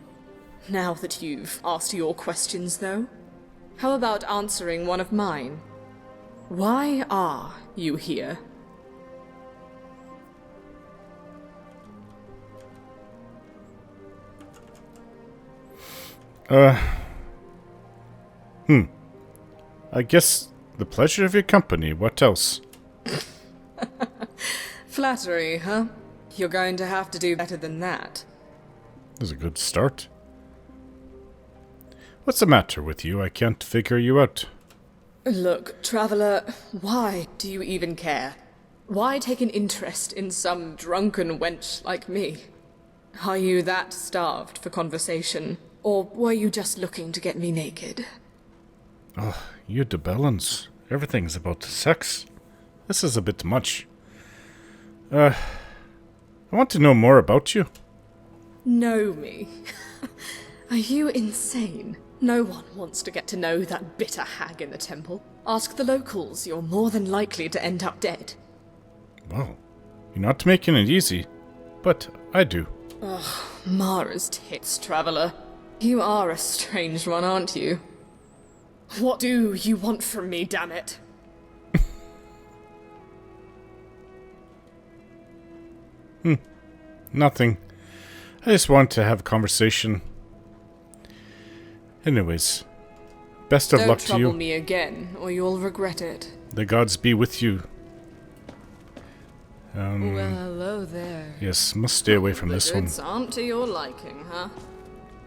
Now that you've asked your questions, though, how about answering one of mine? Why are you here? I guess the pleasure of your company. What else? Flattery, huh? You're going to have to do better than that. That's a good start. What's the matter with you? I can't figure you out. Look, Traveler, why do you even care? Why take an interest in some drunken wench like me? Are you that starved for conversation? Or were you just looking to get me naked? Oh, you Debellans. Everything's about sex. This is a bit much. I want to know more about you. Know me? Are you insane? No one wants to get to know that bitter hag in the temple. Ask the locals, you're more than likely to end up dead. Well, you're not making it easy, but I do. Ugh, Mara's tits, Traveler. You are a strange one, aren't you? What do you want from me, damn it? Nothing. I just want to have a conversation. Anyways, best of luck to you. Don't trouble me again, or you'll regret it. The gods be with you. Well, hello there. Yes, must stay away from this one. The goods aren't to your liking, huh?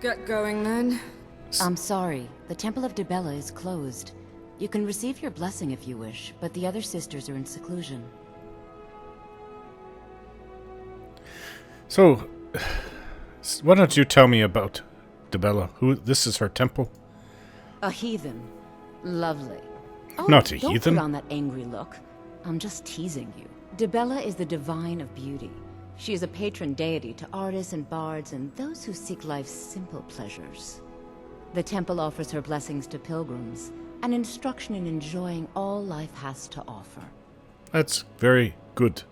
Get going, then. I'm sorry. The Temple of Dibella is closed. You can receive your blessing if you wish, but the other sisters are in seclusion. So, why don't you tell me about Dibella? This is her temple? A heathen. Lovely. Oh, Not a don't heathen. put on that angry look. I'm just teasing you. Dibella is the divine of beauty. She is a patron deity to artists and bards and those who seek life's simple pleasures. The temple offers her blessings to pilgrims, and instruction in enjoying all life has to offer. That's very good.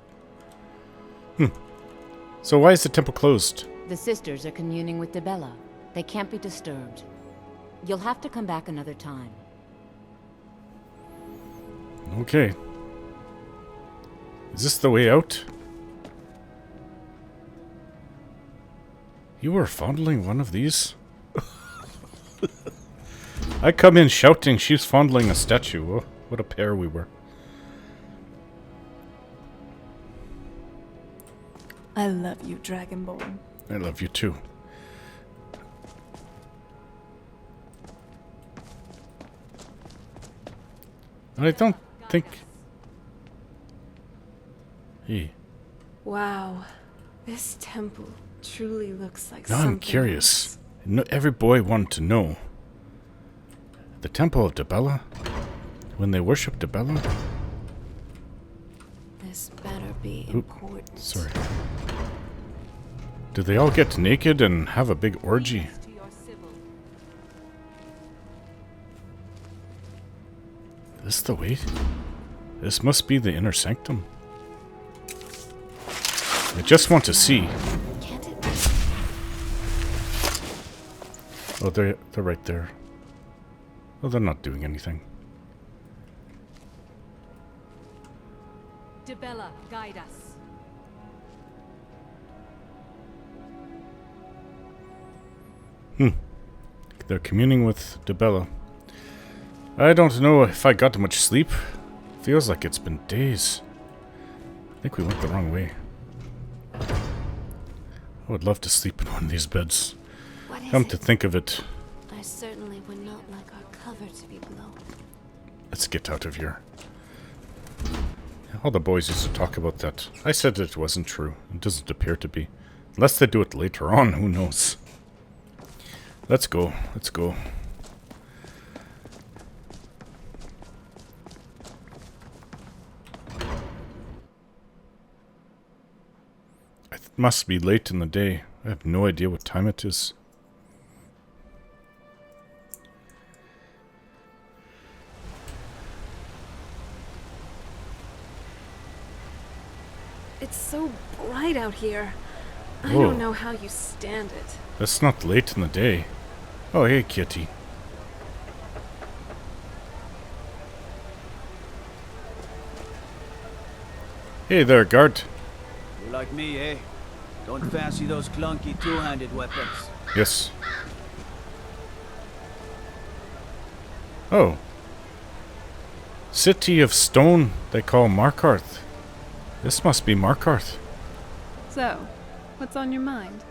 So why is the temple closed? The sisters are communing with Dibella. They can't be disturbed. You'll have to come back another time. Okay. Is this the way out? You were fondling one of these? I come in shouting she's fondling a statue. Oh, what a pair we were. I love you, Dragonborn. I love you too. I don't think... Hey. Wow. This temple truly looks like Now something I'm curious. else. No, every boy wanted to know. The Temple of Dibella? When they worship Dibella? This better be important. Sorry. Do they all get naked and have a big orgy? This the way? This must be the inner sanctum. I just want to see. Oh, they're right there. Oh, they're not doing anything. Dibella, guide us. They're communing with Dibella. I don't know if I got much sleep. Feels like it's been days. I think we went the wrong way. I would love to sleep in one of these beds. Come to think of it. I certainly would not like our cover to be blown. Let's get out of here. All the boys used to talk about that. I said it wasn't true. It doesn't appear to be. Unless they do it later on, who knows? Let's go. Let's go. It must be late in the day. I have no idea what time it is. It's so bright out here. I Whoa. don't know how you stand it. It's not late in the day. Oh, hey, kitty. Hey there, guard. You're like me, eh? Don't fancy those clunky two-handed weapons. Yes. Oh. City of Stone, they call Markarth. This must be Markarth. So, what's on your mind?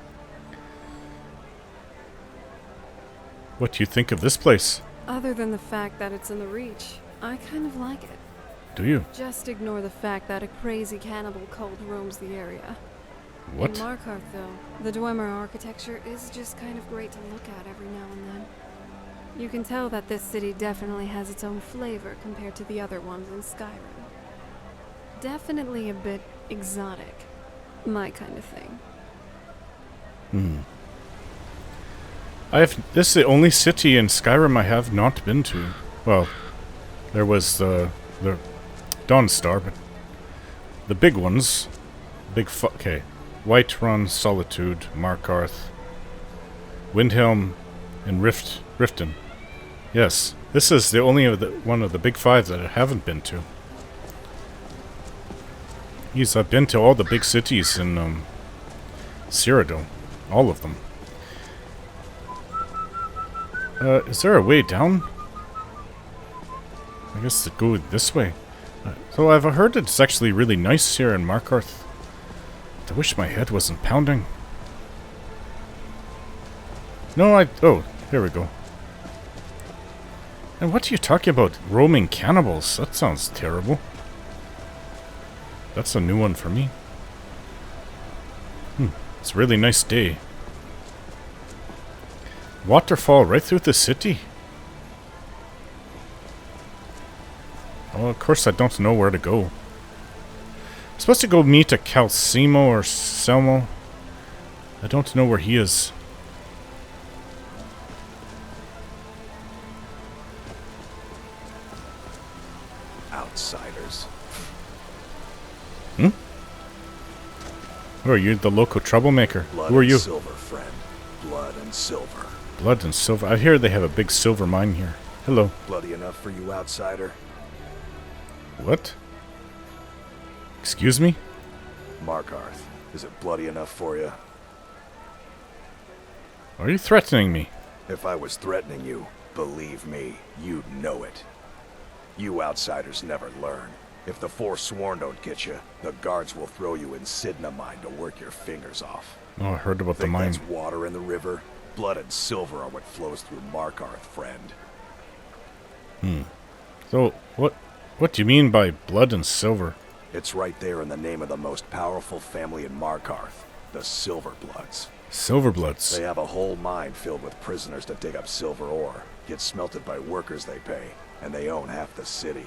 What do you think of this place? Other than the fact that it's in the Reach, I kind of like it. Do you? Just ignore the fact that a crazy cannibal cult roams the area. What? In Markarth, though, the Dwemer architecture is just kind of great to look at every now and then. You can tell that this city definitely has its own flavor compared to the other ones in Skyrim. Definitely a bit exotic. My kind of thing. This is the only city in Skyrim I have not been to. Well, there was the Dawnstar, but the big ones, okay, Whiterun, Solitude, Markarth, Windhelm, and Riften. Yes, this is the only one of the big five that I haven't been to. Yes, I've been to all the big cities in Cyrodiil, all of them. Is there a way down? I guess to go this way. So I've heard it's actually really nice here in Markarth. I wish my head wasn't pounding. No, oh, here we go. And what are you talking about? Roaming cannibals? That sounds terrible. That's a new one for me. It's a really nice day. Waterfall right through the city. Well, of course I don't know where to go. I'm supposed to go meet a Calcelmo or Selmo. I don't know where he is. Outsiders. Who are you, the local troublemaker? Blood Who are you? and silver, friend. Blood and silver. Blood and silver. I hear they have a big silver mine here. Hello. Bloody enough for you, outsider? What? Excuse me? Markarth, is it bloody enough for you? Are you threatening me? If I was threatening you, believe me, you'd know it. You outsiders never learn. If the Forsworn don't get you, the guards will throw you in Sidna mine to work your fingers off. Oh, I heard about the Think mine. that's water in the river? Blood and silver are what flows through Markarth, friend. So, what do you mean by blood and silver? It's right there in the name of the most powerful family in Markarth, the Silverbloods. Silverbloods. They have a whole mine filled with prisoners to dig up silver ore, get smelted by workers they pay, and they own half the city.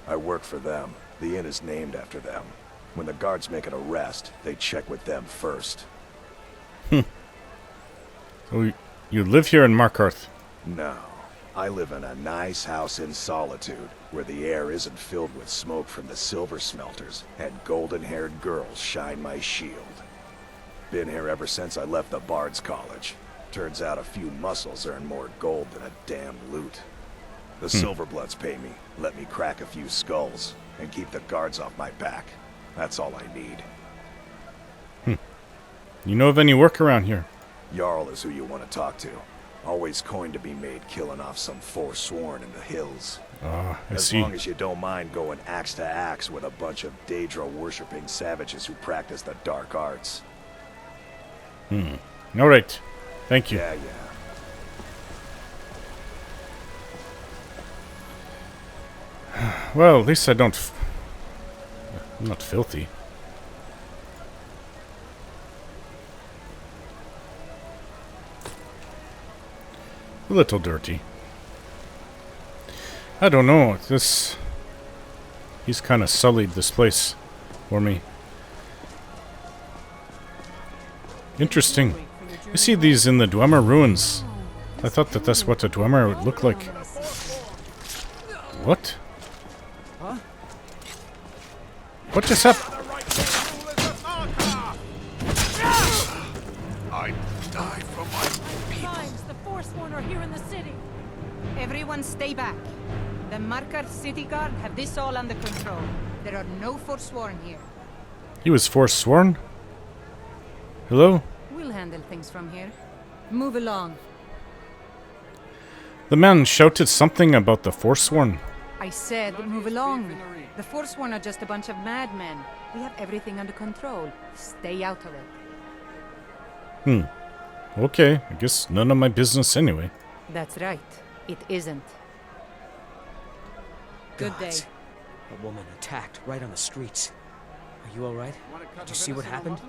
I work for them. The inn is named after them. When the guards make an arrest, they check with them first. So you live here in Markarth? No. I live in a nice house in Solitude, where the air isn't filled with smoke from the silver smelters, and golden-haired girls shine my shield. Been here ever since I left the Bard's College. Turns out a few muscles earn more gold than a damn loot. The Silverbloods pay me, let me crack a few skulls, and keep the guards off my back. That's all I need. You know of any work around here? Yarl is who you want to talk to. Always coin to be made killing off some Forsworn in the hills. I As see. long as you don't mind going axe to axe with a bunch of Daedra-worshipping savages who practice the dark arts. Alright. Thank you. Yeah. Well, at least I don't... I'm not filthy. A little dirty. I don't know. He's kind of sullied this place for me. Interesting. You see these in the Dwemer ruins. I thought that's what a Dwemer would look like. What? What just happened? die for my people. The Forsworn are here in the city. Everyone stay back. The Markarth City Guard have this all under control. There are no Forsworn here. He was forsworn? Hello? We'll handle things from here. Move along. The man shouted something about the forsworn. I said move along. The Forsworn are just a bunch of madmen. We have everything under control. Stay out of it. Okay, I guess none of my business anyway. That's right. It isn't. Good day. A woman attacked right on the streets. Are you alright? Did you see what happened?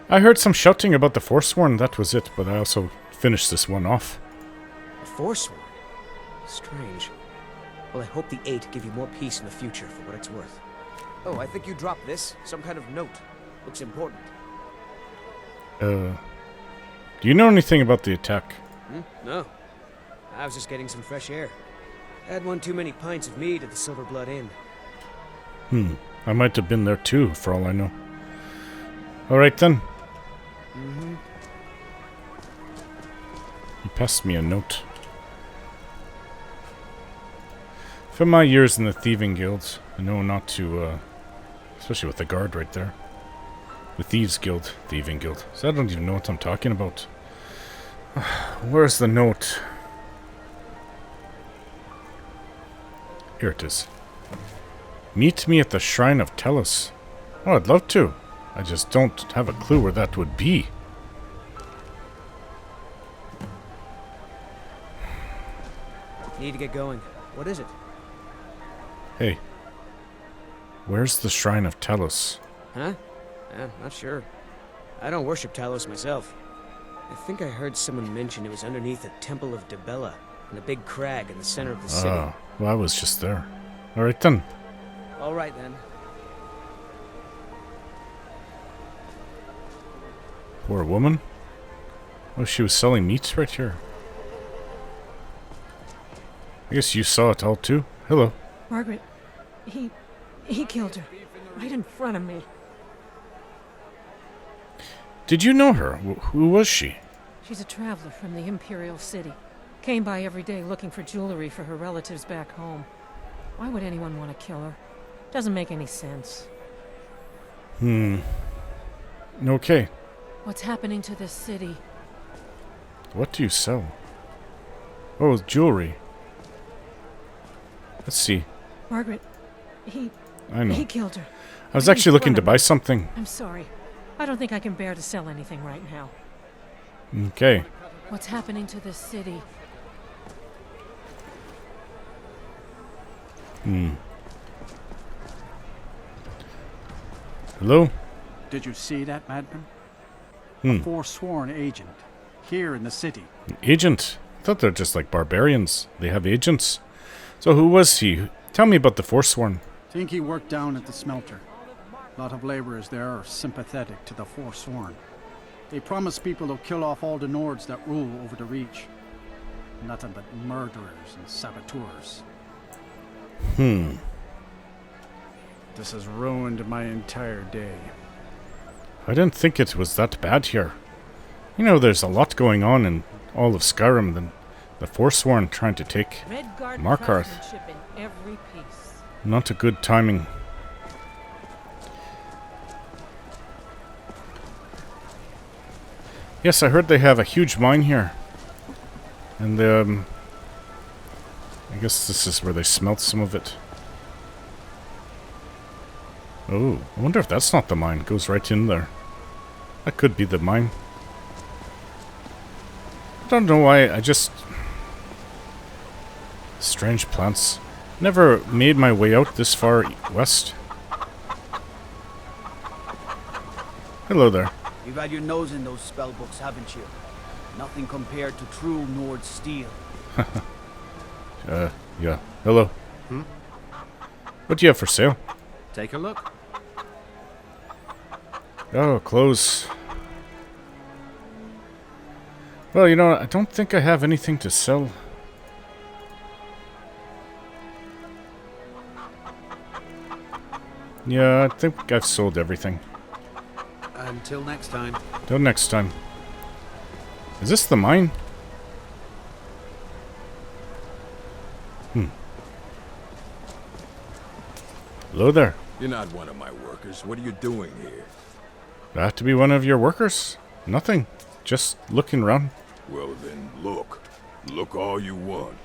I heard some shouting about the forsworn, that was it, but I also finished this one off. The Forsworn? Strange. Well, I hope the Eight give you more peace in the future for what it's worth. Oh, I think you dropped this. Some kind of note. Looks important. Do you know anything about the attack? No. I was just getting some fresh air. I had one too many pints of mead at the Silver Blood Inn. I might have been there too, for all I know. Alright then. He passed me a note. From my years in the Thieving Guild, I know not to, especially with the guard right there. The Thieves Guild, Thieving Guild. So I don't even know what I'm talking about. Where's the note? Here it is. Meet me at the Shrine of Tellus. Oh, I'd love to. I just don't have a clue where that would be. Need to get going. What is it? Hey. Where's the Shrine of Tellus? Huh? Not sure. I don't worship Talos myself. I think I heard someone mention it was underneath the Temple of Dibella, in a big crag in the center of the city. Well, I was just there. Alright then. Alright then. Poor woman. Oh, she was selling meats right here. I guess you saw it all too. Hello. Margaret, he killed her. Right in front of me. Did you know her? Who was she? She's a traveler from the Imperial City. Came by every day looking for jewelry for her relatives back home. Why would anyone want to kill her? Doesn't make any sense. Okay. What's happening to this city? What do you sell? Oh, jewelry. Let's see. Margaret, I know. he killed her. I was actually looking to buy something. I'm sorry. I don't think I can bear to sell anything right now. Okay. What's happening to this city? Hello? Did you see that madman? A forsworn agent. Here in the city. An agent? I thought they're just like barbarians. They have agents. So who was he? Tell me about the forsworn. Think he worked down at the smelter. A lot of laborers there are sympathetic to the Forsworn. They promise people they'll kill off all the Nords that rule over the Reach. Nothing but murderers and saboteurs. This has ruined my entire day. I didn't think it was that bad here. You know, there's a lot going on in all of Skyrim than the Forsworn trying to take Markarth. Not a good timing. Yes, I heard they have a huge mine here. And, I guess this is where they smelt some of it. Oh, I wonder if that's not the mine. It goes right in there. That could be the mine. I don't know why, I just... Strange plants. Never made my way out this far west. Hello there. You've had your nose in those spell books, haven't you? Nothing compared to true Nord steel. Yeah. Hello. What do you have for sale? Take a look. Oh, clothes. Well, you know, I don't think I have anything to sell. Yeah, I think I've sold everything. Until next time. Till next time. Is this the mine? Hello there. You're not one of my workers. What are you doing here? Do I have to be one of your workers? Nothing. Just looking around. Well then, look. Look all you want.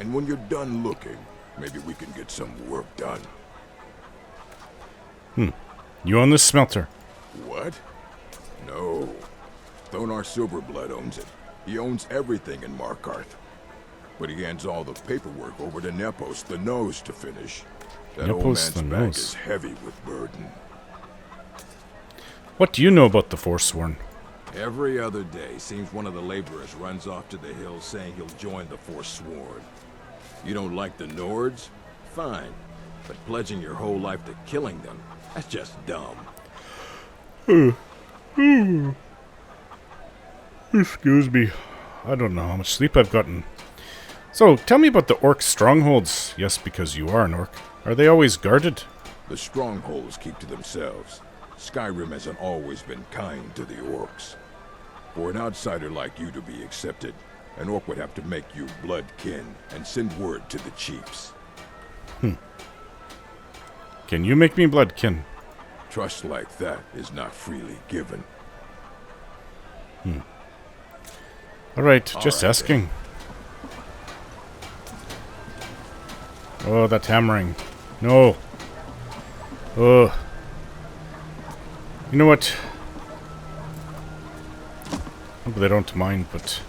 And when you're done looking, maybe we can get some work done. You own this smelter? What? No. Thonar Silverblood owns it. He owns everything in Markarth. But he hands all the paperwork over to Nepos the Nose to finish. That old Nepos man's the back Nose. is heavy with burden. What do you know about the Forsworn? Every other day, seems one of the laborers runs off to the hills saying he'll join the Forsworn. You don't like the Nords? Fine. But pledging your whole life to killing them, that's just dumb. Excuse me. I don't know how much sleep I've gotten. So, tell me about the orc strongholds. Yes, because you are an orc. Are they always guarded? The strongholds keep to themselves. Skyrim hasn't always been kind to the orcs. For an outsider like you to be accepted, an orc would have to make you blood kin and send word to the chiefs. Can you make me blood kin? Trust like that is not freely given. Alright, just asking. Oh, that hammering. No. Oh. You know what? Hope they don't mind, but...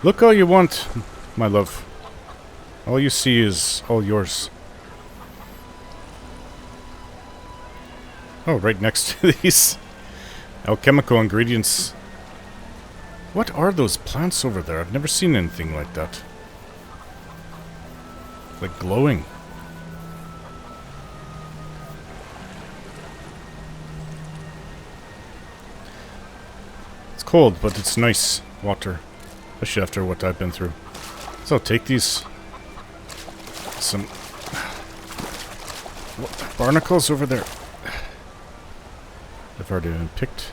Look all you want, my love. All you see is all yours. Oh, right next to these alchemical ingredients. What are those plants over there? I've never seen anything like that. Like glowing. It's cold, but it's nice water. Especially after what I've been through. So I'll take these. Some barnacles over there. I've already been picked.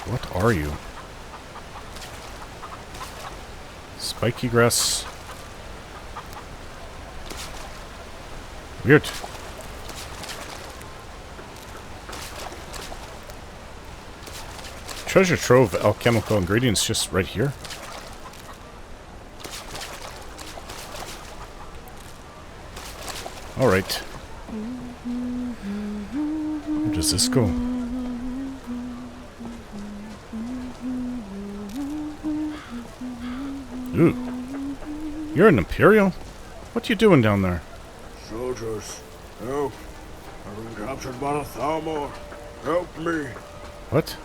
What are you? Spiky grass. Weird. Treasure trove of alchemical ingredients just right here. Alright. Where does this go? Ooh. You're an Imperial? What you doing down there? Soldiers, help. I've been captured by the Thalmor. Help me. What?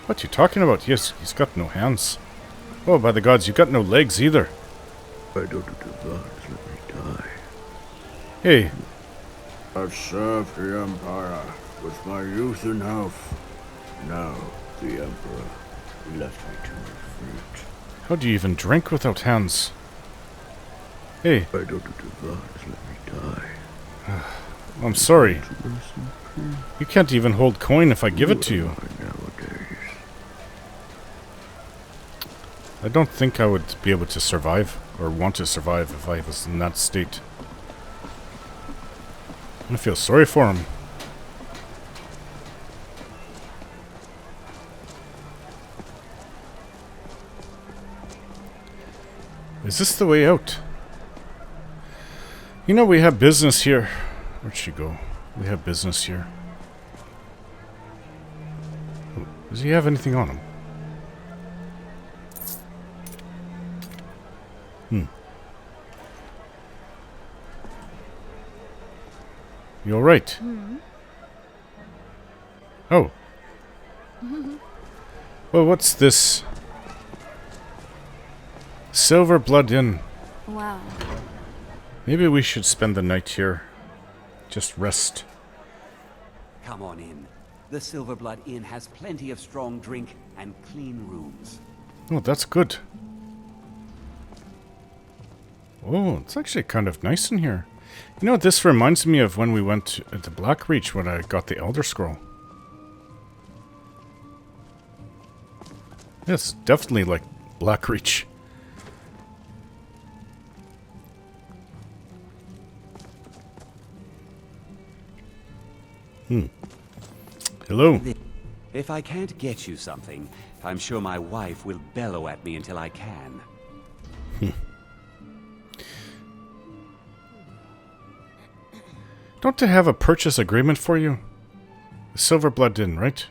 What you talking about? He's got no hands. Oh, by the gods, you got no legs either. I don't do that. Let me die. Hey. I've served the Empire with my youth and health. Now, the Emperor left me to my fate. How do you even drink without hands? Hey. I don't do that. Let me die. I'm sorry. You can't even hold coin if I give it to you. I don't think I would be able to survive, or want to survive, if I was in that state. I feel sorry for him. Is this the way out? You know, we have business here. Where'd she go? We have business here. Oh, does he have anything on him? You alright? Oh. Well, what's this? Silver Blood Inn. Wow. Maybe we should spend the night here. Just rest. Come on in. The Silverblood Inn has plenty of strong drink and clean rooms. Oh, that's good. Oh, it's actually kind of nice in here. You know, this reminds me of when we went to Blackreach when I got the Elder Scroll. Yes, definitely like Blackreach. Hello. If I can't get you something, I'm sure my wife will bellow at me until I can. Don't they have a purchase agreement for you? The Silverblood Inn, right?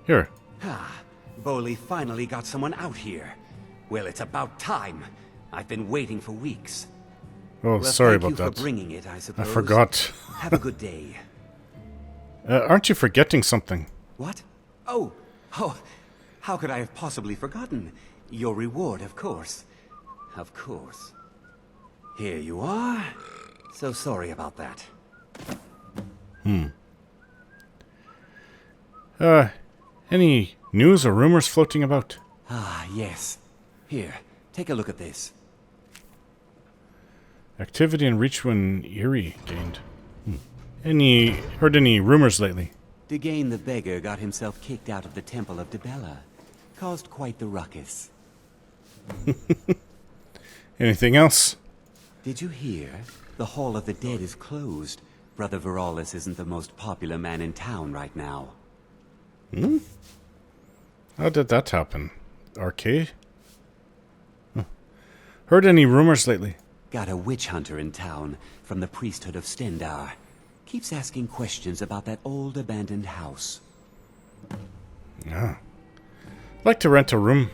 Here. Boley finally got someone out here. Well, it's about time. I've been waiting for weeks. Oh, well, sorry about thank you that. for bringing it, I suppose. I forgot. Have a good day. Aren't you forgetting something? What? Oh, how could I have possibly forgotten? Your reward, of course. Of course. Here you are. So sorry about that. Any news or rumors floating about? Ah, yes. Here, take a look at this. Activity in Reachwin Eerie gained. Heard any rumors lately? Degain the beggar got himself kicked out of the Temple of Dibella. Caused quite the ruckus. Anything else? Did you hear? The Hall of the Dead is closed. Brother Veralis isn't the most popular man in town right now. How did that happen? Arcade? Heard any rumors lately? Got a witch hunter in town from the priesthood of Stendar. Keeps asking questions about that old abandoned house. Yeah. Like to rent a room.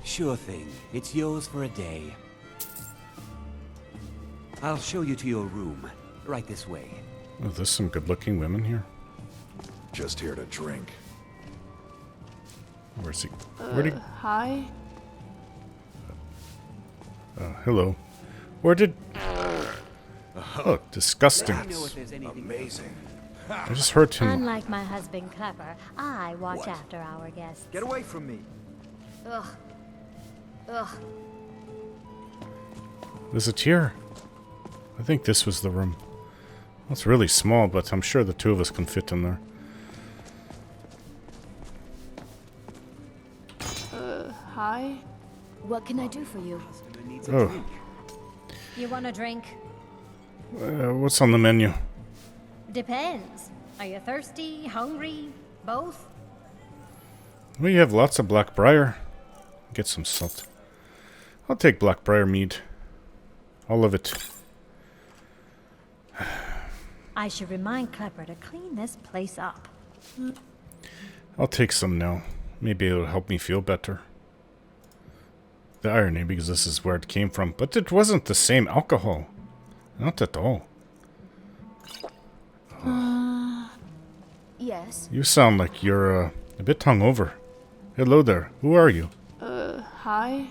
Sure thing. It's yours for a day. I'll show you to your room. Right this way. Oh, there's some good-looking women here. Just here to drink. Where's he? Hi? Hello. Where did... Oh, disgusting. Amazing. I just heard him... Unlike my husband Clever, I watch after our guests. Get away from me. Ugh. Ugh. Is it here? I think this was the room. Well, it's really small, but I'm sure the two of us can fit in there. Hi? What can I do for you? Oh. You want a drink? What's on the menu? Depends. Are you thirsty, hungry, both? We have lots of Blackbriar. Get some salt. I'll take Blackbriar mead. All of it. I should remind Clever to clean this place up. I'll take some now. Maybe it'll help me feel better. The irony, because this is where it came from. But it wasn't the same alcohol. Not at all. Yes? You sound like you're a bit hungover. Hello there. Who are you? Hi?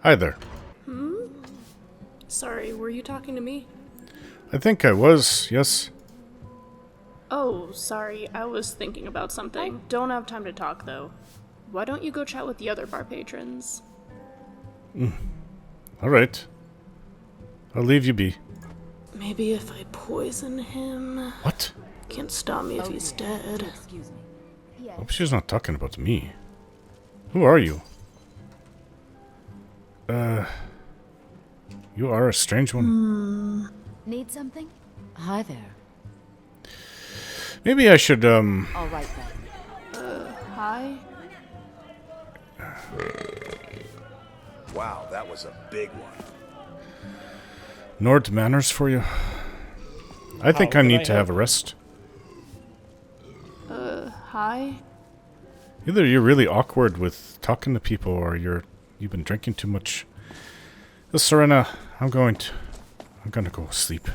Hi there. Sorry, were you talking to me? I think I was, yes. Oh, sorry, I was thinking about something. Don't have time to talk, though. Why don't you go chat with the other bar patrons? Alright. I'll leave you be. Maybe if I poison him... What? Can't stop me if he's dead. Excuse me. Yes. Hope she's not talking about me. Who are you? You are a strange one. Need something? Hi there. Maybe I should, All right then. Hi? Wow, that was a big one. Nord manners for you. I think I need to have a rest. Hi? Either you're really awkward with talking to people or you've been drinking too much. Serena, I'm gonna go sleep.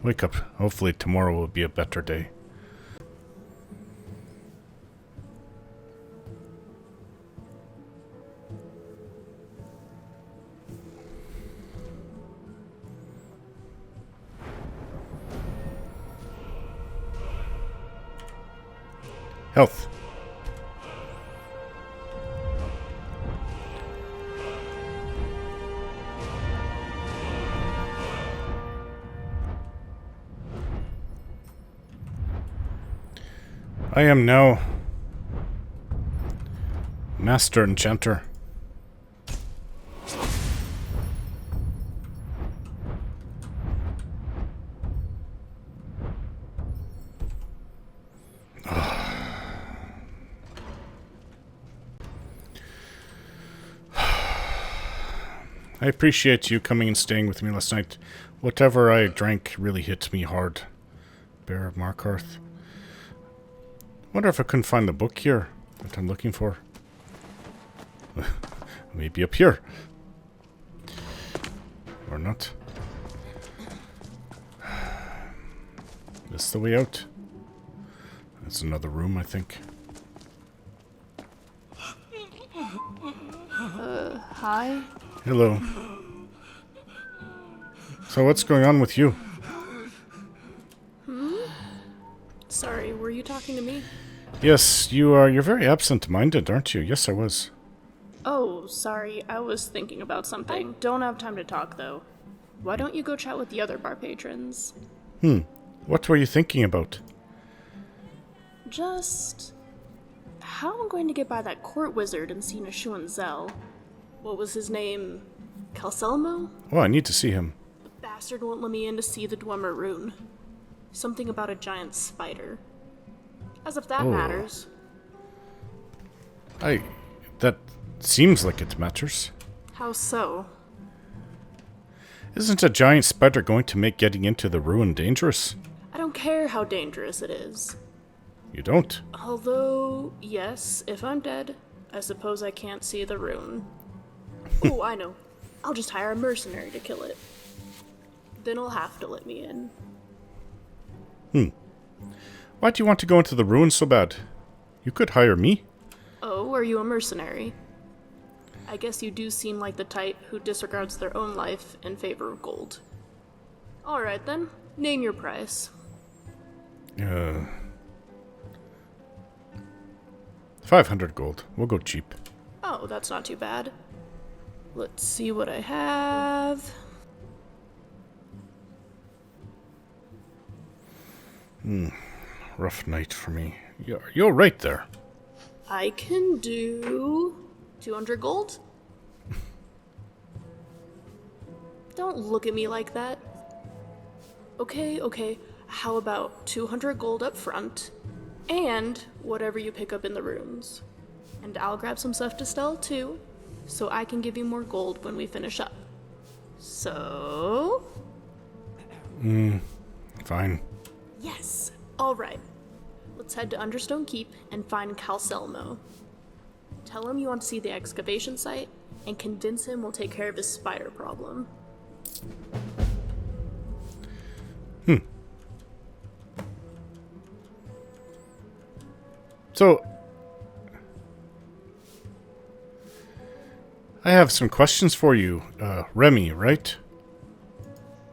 Wake up. Hopefully tomorrow will be a better day. I am now Master Enchanter. I appreciate you coming and staying with me last night. Whatever I drank really hit me hard. Bear of Markarth. Wonder if I couldn't find the book here that I'm looking for. Maybe up here. Or not. This the way out? That's another room, I think. Hi? Hello. So what's going on with you? Sorry, were you talking to me? Yes, you're very absent-minded, aren't you? Yes, I was. Oh, sorry, I was thinking about something. Don't have time to talk, though. Why don't you go chat with the other bar patrons? What were you thinking about? Just... how I'm going to get by that court wizard and see Nashu and Zell. What was his name? Calcelmo? Oh, I need to see him. The bastard won't let me in to see the Dwemer rune. Something about a giant spider. As if that matters. That seems like it matters. How so? Isn't a giant spider going to make getting into the ruin dangerous? I don't care how dangerous it is. You don't? Although, yes, if I'm dead, I suppose I can't see the rune. Oh, I know. I'll just hire a mercenary to kill it. Then he'll have to let me in. Why do you want to go into the ruin so bad? You could hire me. Oh, are you a mercenary? I guess you do seem like the type who disregards their own life in favor of gold. Alright then, name your price. 500 gold. We'll go cheap. Oh, that's not too bad. Let's see what I have. Rough night for me. You're right there. I can do 200 gold. Don't look at me like that. Okay. How about 200 gold up front, and whatever you pick up in the runes. And I'll grab some stuff to sell too, so I can give you more gold when we finish up. So... Fine. Yes! Alright. Let's head to Understone Keep and find Calcelmo. Tell him you want to see the excavation site, and convince him we'll take care of his spider problem. So, I have some questions for you, Remy, right?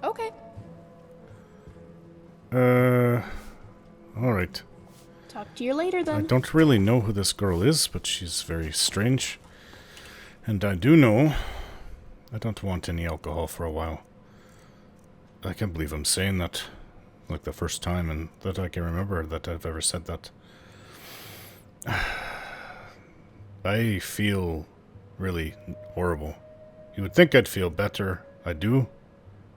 Okay. Alright. Talk to you later then. I don't really know who this girl is, but she's very strange. And I do know I don't want any alcohol for a while. I can't believe I'm saying that, like the first time, and that I can remember that I've ever said that. I feel really horrible. You would think I'd feel better. I do.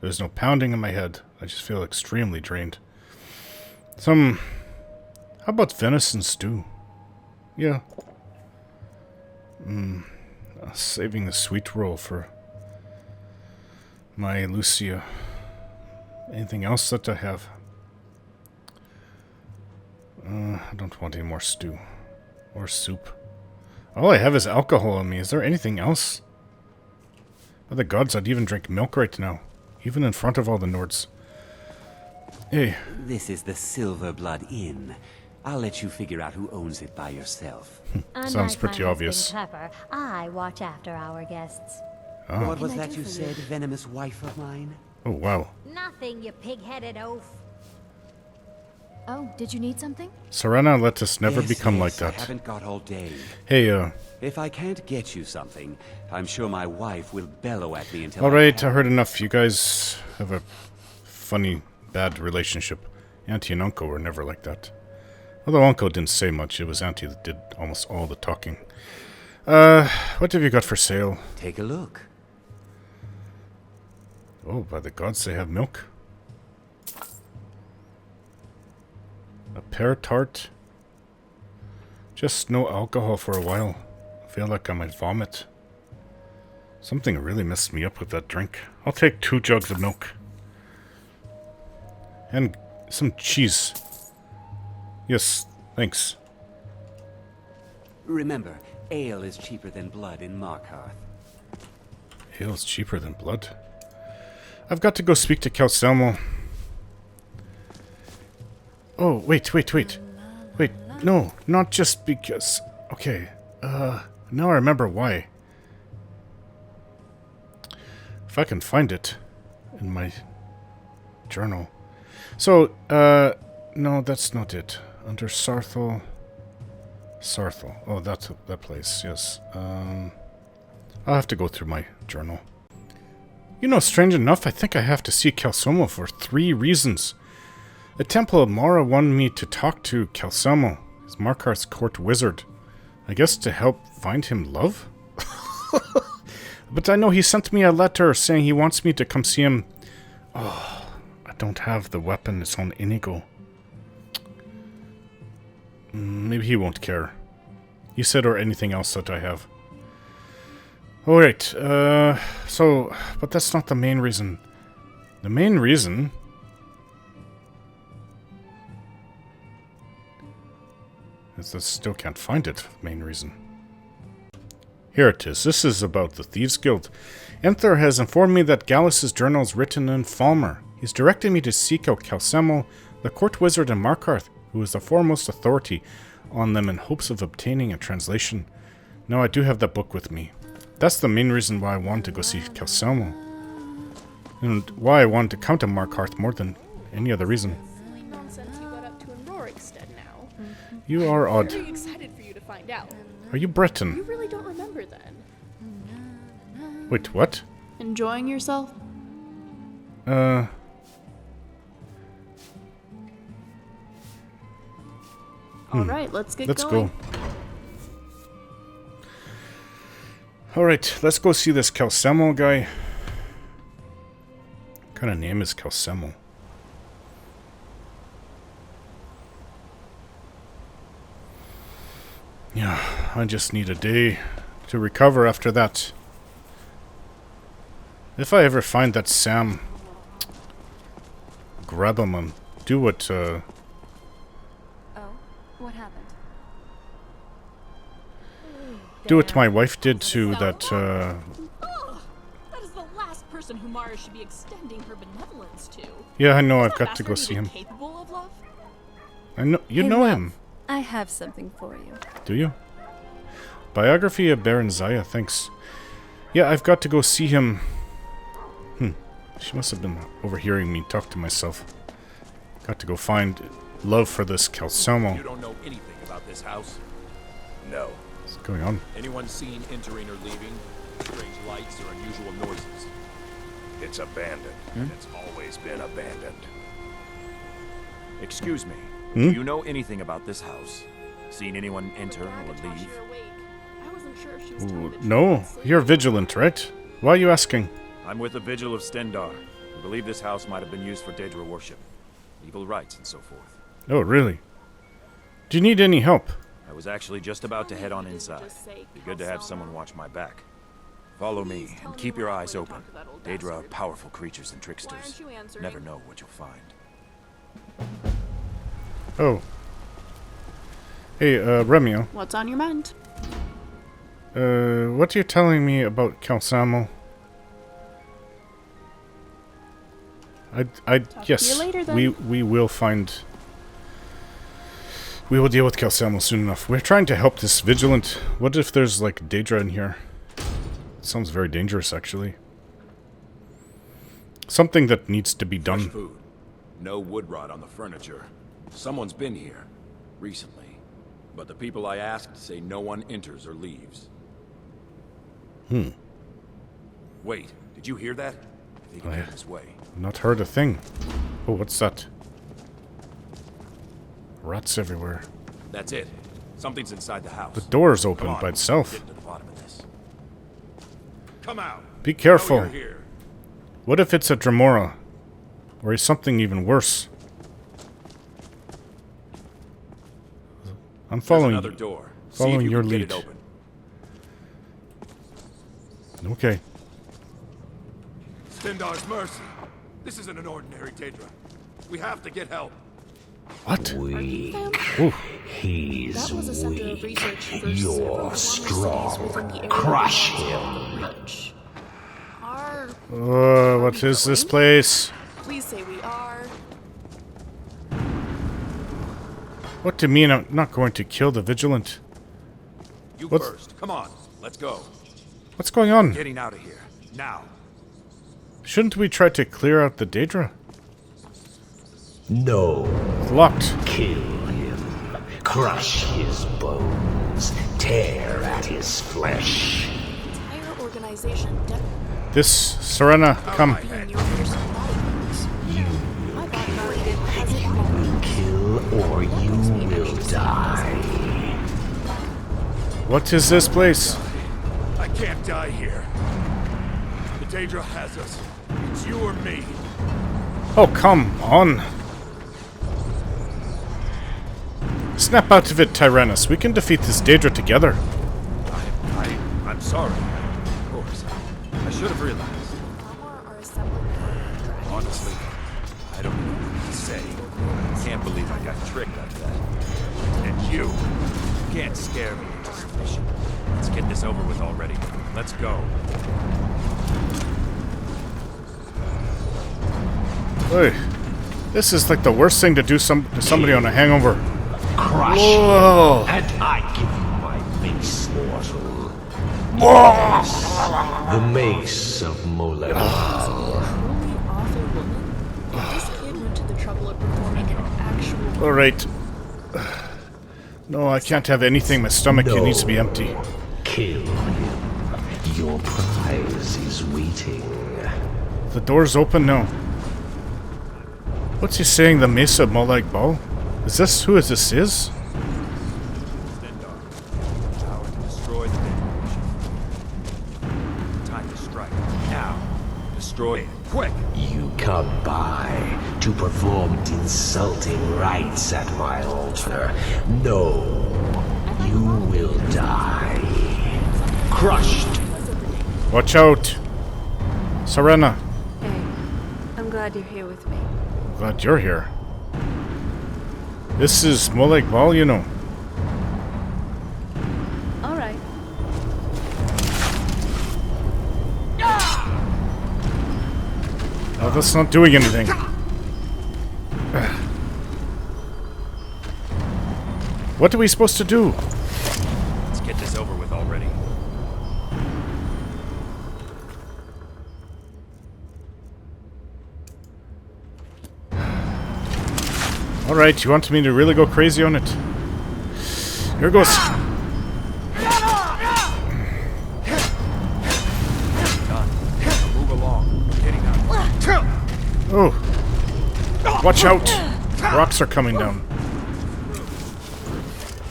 There's no pounding in my head. I just feel extremely drained. How about venison stew? Yeah. Saving the sweet roll for my Lucia. Anything else that I have? I don't want any more stew. Or soup. All I have is alcohol on me. Is there anything else? By the gods, I'd even drink milk right now. Even in front of all the Nords. Hey. This is the Silverblood Inn. I'll let you figure out who owns it by yourself. Sounds pretty obvious. Clever. I watch after our guests. Oh. What was that you said, venomous wife of mine? Oh, wow. Nothing, you pig-headed oaf. Oh, did you need something? Serena, let us never become like I that. haven't got all day. Hey, If I can't get you something, I'm sure my wife will bellow at me until alright, I heard enough. You guys have a funny, bad relationship. Auntie and uncle were never like that. Although Uncle didn't say much, it was Auntie that did almost all the talking. What have you got for sale? Take a look. Oh, by the gods, they have milk. A pear tart. Just no alcohol for a while. I feel like I might vomit. Something really messed me up with that drink. I'll take 2 jugs of milk. And some cheese. Yes, thanks. Remember, ale is cheaper than blood in Markarth. Ale is cheaper than blood? I've got to go speak to Calcelmo. Oh, wait. Wait, no, not just because... Okay, now I remember why. If I can find it in my journal. So, no, that's not it. Under Sarthal. Oh, that's that place, yes. I'll have to go through my journal. You know, strange enough, I think I have to see Calcelmo for 3 reasons. The Temple of Mara wanted me to talk to Calcelmo, his Markarth's court wizard. I guess to help find him love? But I know he sent me a letter saying he wants me to come see him. Oh, I don't have the weapon, it's on Inigo. Maybe he won't care. He said or anything else that I have. Alright, so, but that's not the main reason. The main reason... is I still can't find it, main reason. Here it is. This is about the Thieves' Guild. Enther has informed me that Gallus' journal is written in Falmer. He's directed me to seek out Calcelmo, the court wizard in Markarth, who is the foremost authority on them in hopes of obtaining a translation. Now I do have that book with me. That's the main reason why I wanted to go see Calcelmo. And why I wanted to come to Markarth more than any other reason. Silly nonsense you got up to in Rorikstead now. You are odd. Very excited for you to find out. Are you Breton? You really don't remember then. Wait, what? Enjoying yourself? Alright, let's get going. Let's go. Alright, let's go see this Calcelmo guy. What kind of name is Calcelmo? Yeah, I just need a day to recover after that. If I ever find that Sam, grab him and do what, Oh, what happened? do what my wife did to that, Ugh, that is the last person who Mara should be extending her benevolence to. Yeah, I know, I've got to go see him. Capable of love? I know, you Hey, know love, him. I have something for you. Do you? Biography of Baron Zaya, thanks. Yeah, I've got to go see him. She must have been overhearing me talk to myself. Got to go find love for this Calcelmo. You don't know anything about this house? No. What's going on? Anyone seen entering or leaving? Strange lights or unusual noises? It's abandoned, and it's always been abandoned. Excuse me. Hmm? Do you know anything about this house? Seen anyone enter or leave? I wasn't sure if she was Ooh, no, you're vigilant, right? Why are you asking? I'm with the Vigil of Stendar. I believe this house might have been used for Daedra worship, evil rites, and so forth. Oh, really? Do you need any help? I was actually just about to head on inside. Be good to have someone watch my back. Follow me, and keep your eyes open. Daedra are powerful creatures and tricksters. Never know what you'll find. Oh. Hey, Remio. What's on your mind? What are you telling me about Calcelmo? Yes, to you later, then. we will find... We will deal with Calcelmo soon enough. We're trying to help this vigilant. What if there's, like, Daedra in here? It sounds very dangerous, actually. Something that needs to be done. Fresh food. No wood rot on the furniture. Someone's been here. Recently. But the people I asked say no one enters or leaves. Wait, did you hear that? I think it came this way. Not heard a thing. Oh, what's that? Rats everywhere. That's it. Something's inside the house. The door's Come open on, by itself. get to the bottom of this. Come out. Be careful. Know you're here. What if it's a Dremora? Or something even worse? I'm following There's another door. See if following you your can get lead. it open. Okay. Stendar's mercy. This isn't an ordinary Daedra. We have to get help. What? Weak. Ooh. He's That was a center of weak. research for You're several strong. within the area Crush of him. the Reach. Are What is this place? please say we are. What do you mean I'm not going to kill the Vigilant? You What's- first. Come on. Let's go. What's going on? Getting out of here. Now. Shouldn't we try to clear out the Daedra? No. It's locked. Kill him. Crush his bones. Tear at his flesh. Entire organization This, Serena, come. being your personal bodyguards. My bodyguard has it all. Kill or you will die. What is this place? I can't die here. The Daedra has us. It's you or me. Oh, come on. Snap out of it, Tyrannus. We can defeat this Daedra together. I'm sorry. Of course. I should have realized. Honestly, I don't know what to say. I can't believe I got tricked like that. And you can't scare me into submission. Let's get this over with already. Let's go. Hey, this is like the worst thing to do to somebody on a hangover. Crush Whoa. him, and I give you my mace mortal. Whoa. The mace of Molech. Truly awful woman. If this kid went to the trouble of performing an actual Alright. No, I can't have anything. My stomach No. needs to be empty. Kill him. Your prize is waiting. The door's open now. What's he saying? The Mesa of Molag Bal? Is this who this is? Power to destroy the Daedra. Time to strike. Now. Destroy it. Quick! You come by to perform insulting rites at my altar. No, you will die. Crushed. Watch out! Serena, Hey, I'm glad you're here with me. glad you're here. This is Molag Bal, you know. All right. Oh, that's not doing anything. What are we supposed to do? Let's get this over with already. Alright, you want me to really go crazy on it? Here goes. Done. Move along. Getting out. Oh. Watch out. Rocks are coming down.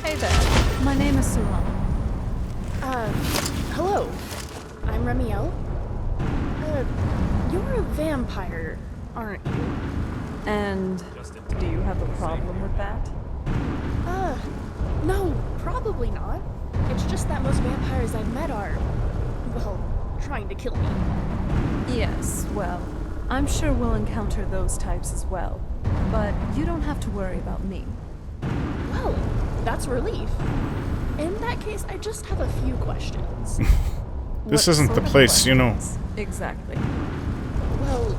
Hey there. My name is Serena. Hello. I'm Remiel. You're a vampire, aren't you? And do you have a problem with that? No, probably not. It's just that most vampires I've met are, well, trying to kill me. Yes, well, I'm sure we'll encounter those types as well. But you don't have to worry about me. Well, that's a relief. In that case, I just have a few questions. This isn't the place, you know. Exactly. Well,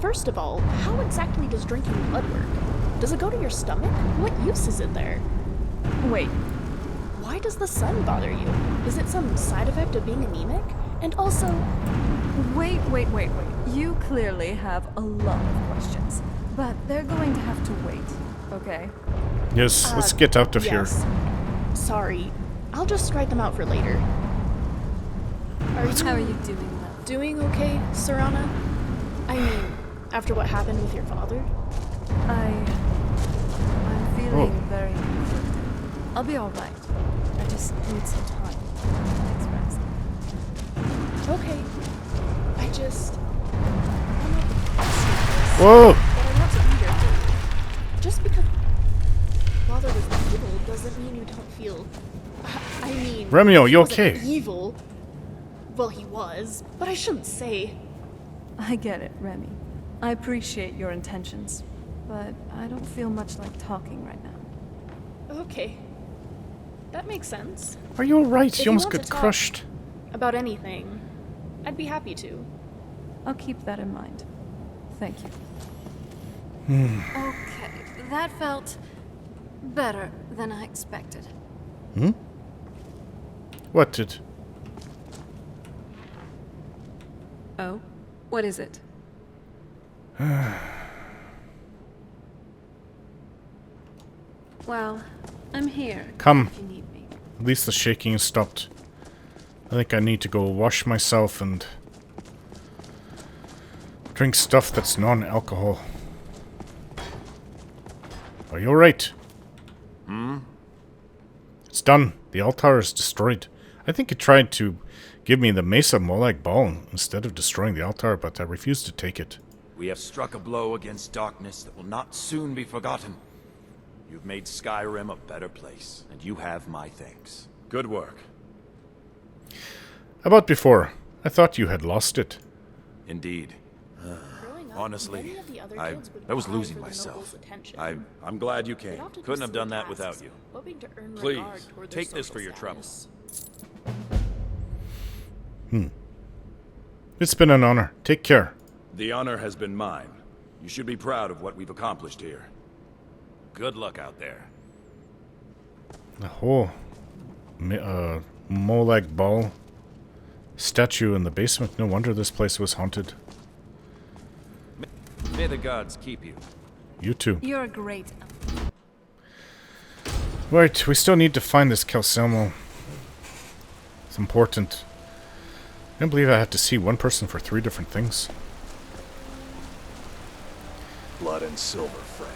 first of all, how exactly does drinking blood work? Does it go to your stomach? What use is it there? Wait. Why does the sun bother you? Is it some side effect of being anemic? And also... Wait. You clearly have a lot of questions. But they're going to have to wait, okay? Yes, let's get out of here. yes. Sorry. I'll just write them out for later. How are you doing now? Doing okay, Serana? I mean, after what happened with your father? I'm feeling very conflicted. I'll be alright. I just need some time. Thanks for asking. Okay. I just... Whoa! But I want to be here for you. Just because father was evil doesn't mean you don't feel... I mean... Remio, he you wasn't okay? evil. Well, he was, but I shouldn't say... I get it, Remy. I appreciate your intentions, but I don't feel much like talking right now. Okay. That makes sense. Are you alright? If You almost want to got talk crushed. About anything, I'd be happy to. I'll keep that in mind. Thank you. Okay, that felt better than I expected. Hmm? What did? Oh? What is it? Well, I'm here. Come. If you need me. At least the shaking has stopped. I think I need to go wash myself and drink stuff that's non-alcohol. Are you alright? Hmm? It's done. The altar is destroyed. I think it tried to give me the Mesa Molag ball instead of destroying the altar, but I refused to take it. We have struck a blow against darkness that will not soon be forgotten. You've made Skyrim a better place, and you have my thanks. Good work. About before, I thought you had lost it. Indeed. Honestly, I was losing myself. I'm glad you came. Couldn't have done that without you. Please, take this for your trouble. It's been an honor. Take care. The honor has been mine. You should be proud of what we've accomplished here. Good luck out there. The whole Molag Bal statue in the basement. No wonder this place was haunted. May the gods keep you. You too. You're great. Right, we still need to find this Calcelmo. It's important. I can't believe I have to see one person for 3 different things. Blood and silver, friend.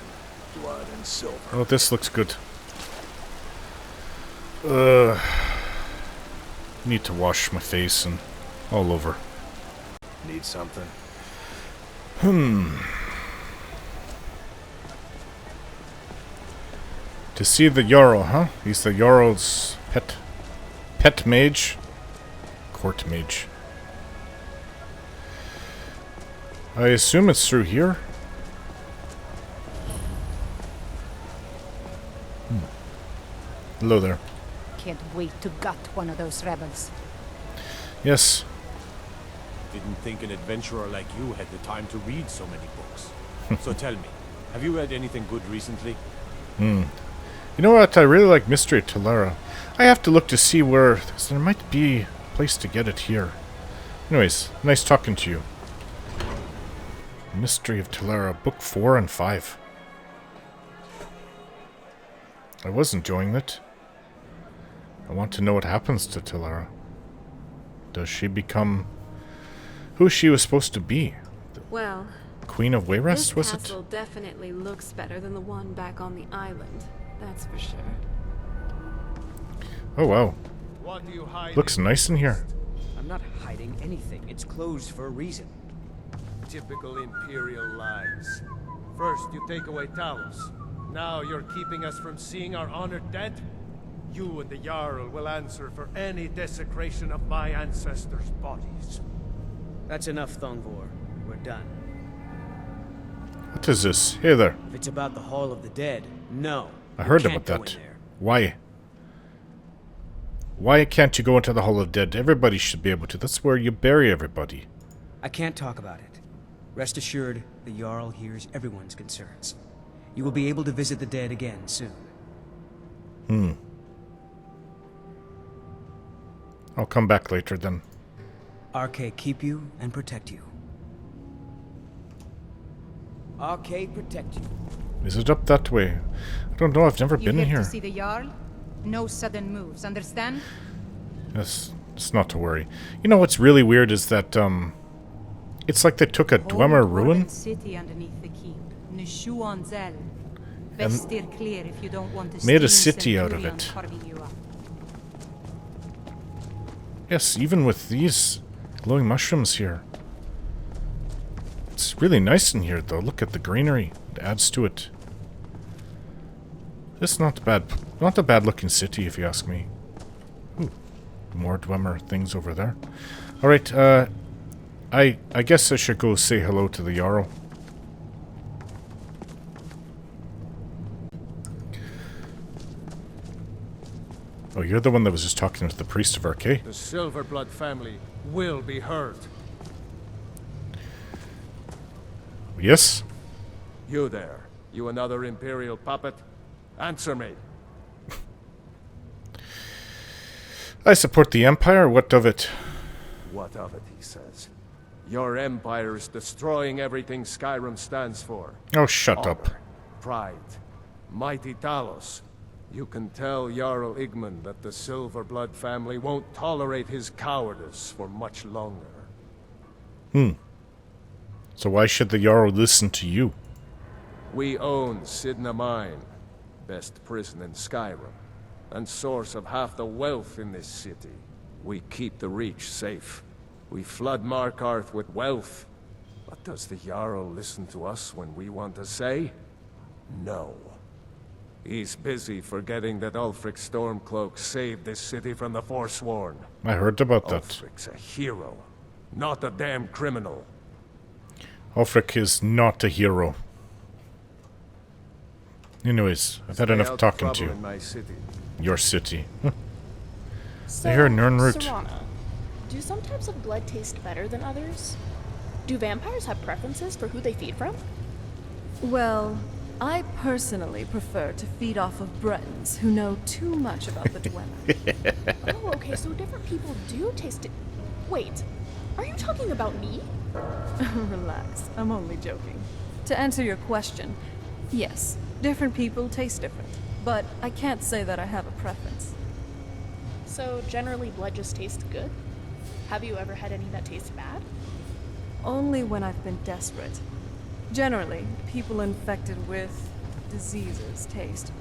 Blood and silver. Oh, this looks good. Need to wash my face and all over. Need something? To see the Yarl, huh? He's the Yarl's pet mage. Court mage. I assume it's through here. Hello there. Can't wait to gut one of those rebels. Yes. Didn't think an adventurer like you had the time to read so many books. So tell me, have you read anything good recently? You know what? I really like Mystery of Telara. I have to look to see where... There might be a place to get it here. Anyways, nice talking to you. Mystery of Telara, book 4 and 5. I was enjoying it. I want to know what happens to Telara. Does she become who she was supposed to be? Well, Queen of Wayrest, was this it? castle definitely looks better than the one back on the island. That's for sure. Oh wow. What do you hide? Looks nice in here. I'm not hiding anything. It's closed for a reason. Typical Imperial lies. First, you take away Talos. Now you're keeping us from seeing our honored dead? You and the Yarl will answer for any desecration of my ancestors' bodies. That's enough, Thongvor. We're done. What is this? Hey there. If it's about the Hall of the Dead, no. I you heard can't about go that. in there. Why? Why can't you go into the Hall of the Dead? Everybody should be able to. That's where you bury everybody. I can't talk about it. Rest assured, the Yarl hears everyone's concerns. You will be able to visit the dead again soon. I'll come back later then. RK keep you and protect you. RK protect you. Is it up that way? I don't know, I've never been in here. To see the Yarl? No sudden moves, understand? Yes, it's not to worry. You know what's really weird is that, it's like they took a Dwemer ruin. City underneath the keep. Nishu Onzel. Best steer clear if you don't want to made a steam city out of Centurion it. carving you up. Yes, even with these glowing mushrooms here. It's really nice in here, though. Look at the greenery. It adds to it. It's not a bad looking city, if you ask me. Ooh, more Dwemer things over there. Alright, I guess I should go say hello to the Yarl. Oh, you're the one that was just talking to the priest of Arcade? The Silverblood family will be heard. Yes? You there, you another Imperial puppet? Answer me. I support the Empire. What of it? What of it, he says. Your empire is destroying everything Skyrim stands for. Oh, shut up. Pride, mighty Talos. You can tell Jarl Igmund that the Silverblood family won't tolerate his cowardice for much longer. So why should the Jarl listen to you? We own Sidna Mine, best prison in Skyrim, and source of half the wealth in this city. We keep the Reach safe. We flood Markarth with wealth. But does the Jarl listen to us when we want to say? No. He's busy forgetting that Ulfric Stormcloak saved this city from the Forsworn. I heard about that. Ulfric's a hero, not a damn criminal. Ulfric is not a hero. Anyways, I've had enough talking to you. In my city. Your city. So, I hear Nirnroot. Serana, do some types of blood taste better than others? Do vampires have preferences for who they feed from? Well, I personally prefer to feed off of Bretons who know too much about the Dwemer. Oh, okay, so different people do taste it. Wait, are you talking about me? Relax, I'm only joking. To answer your question, yes, different people taste different, but I can't say that I have a preference. So generally blood just tastes good? Have you ever had any that taste bad? Only when I've been desperate. Generally, people infected with diseases taste.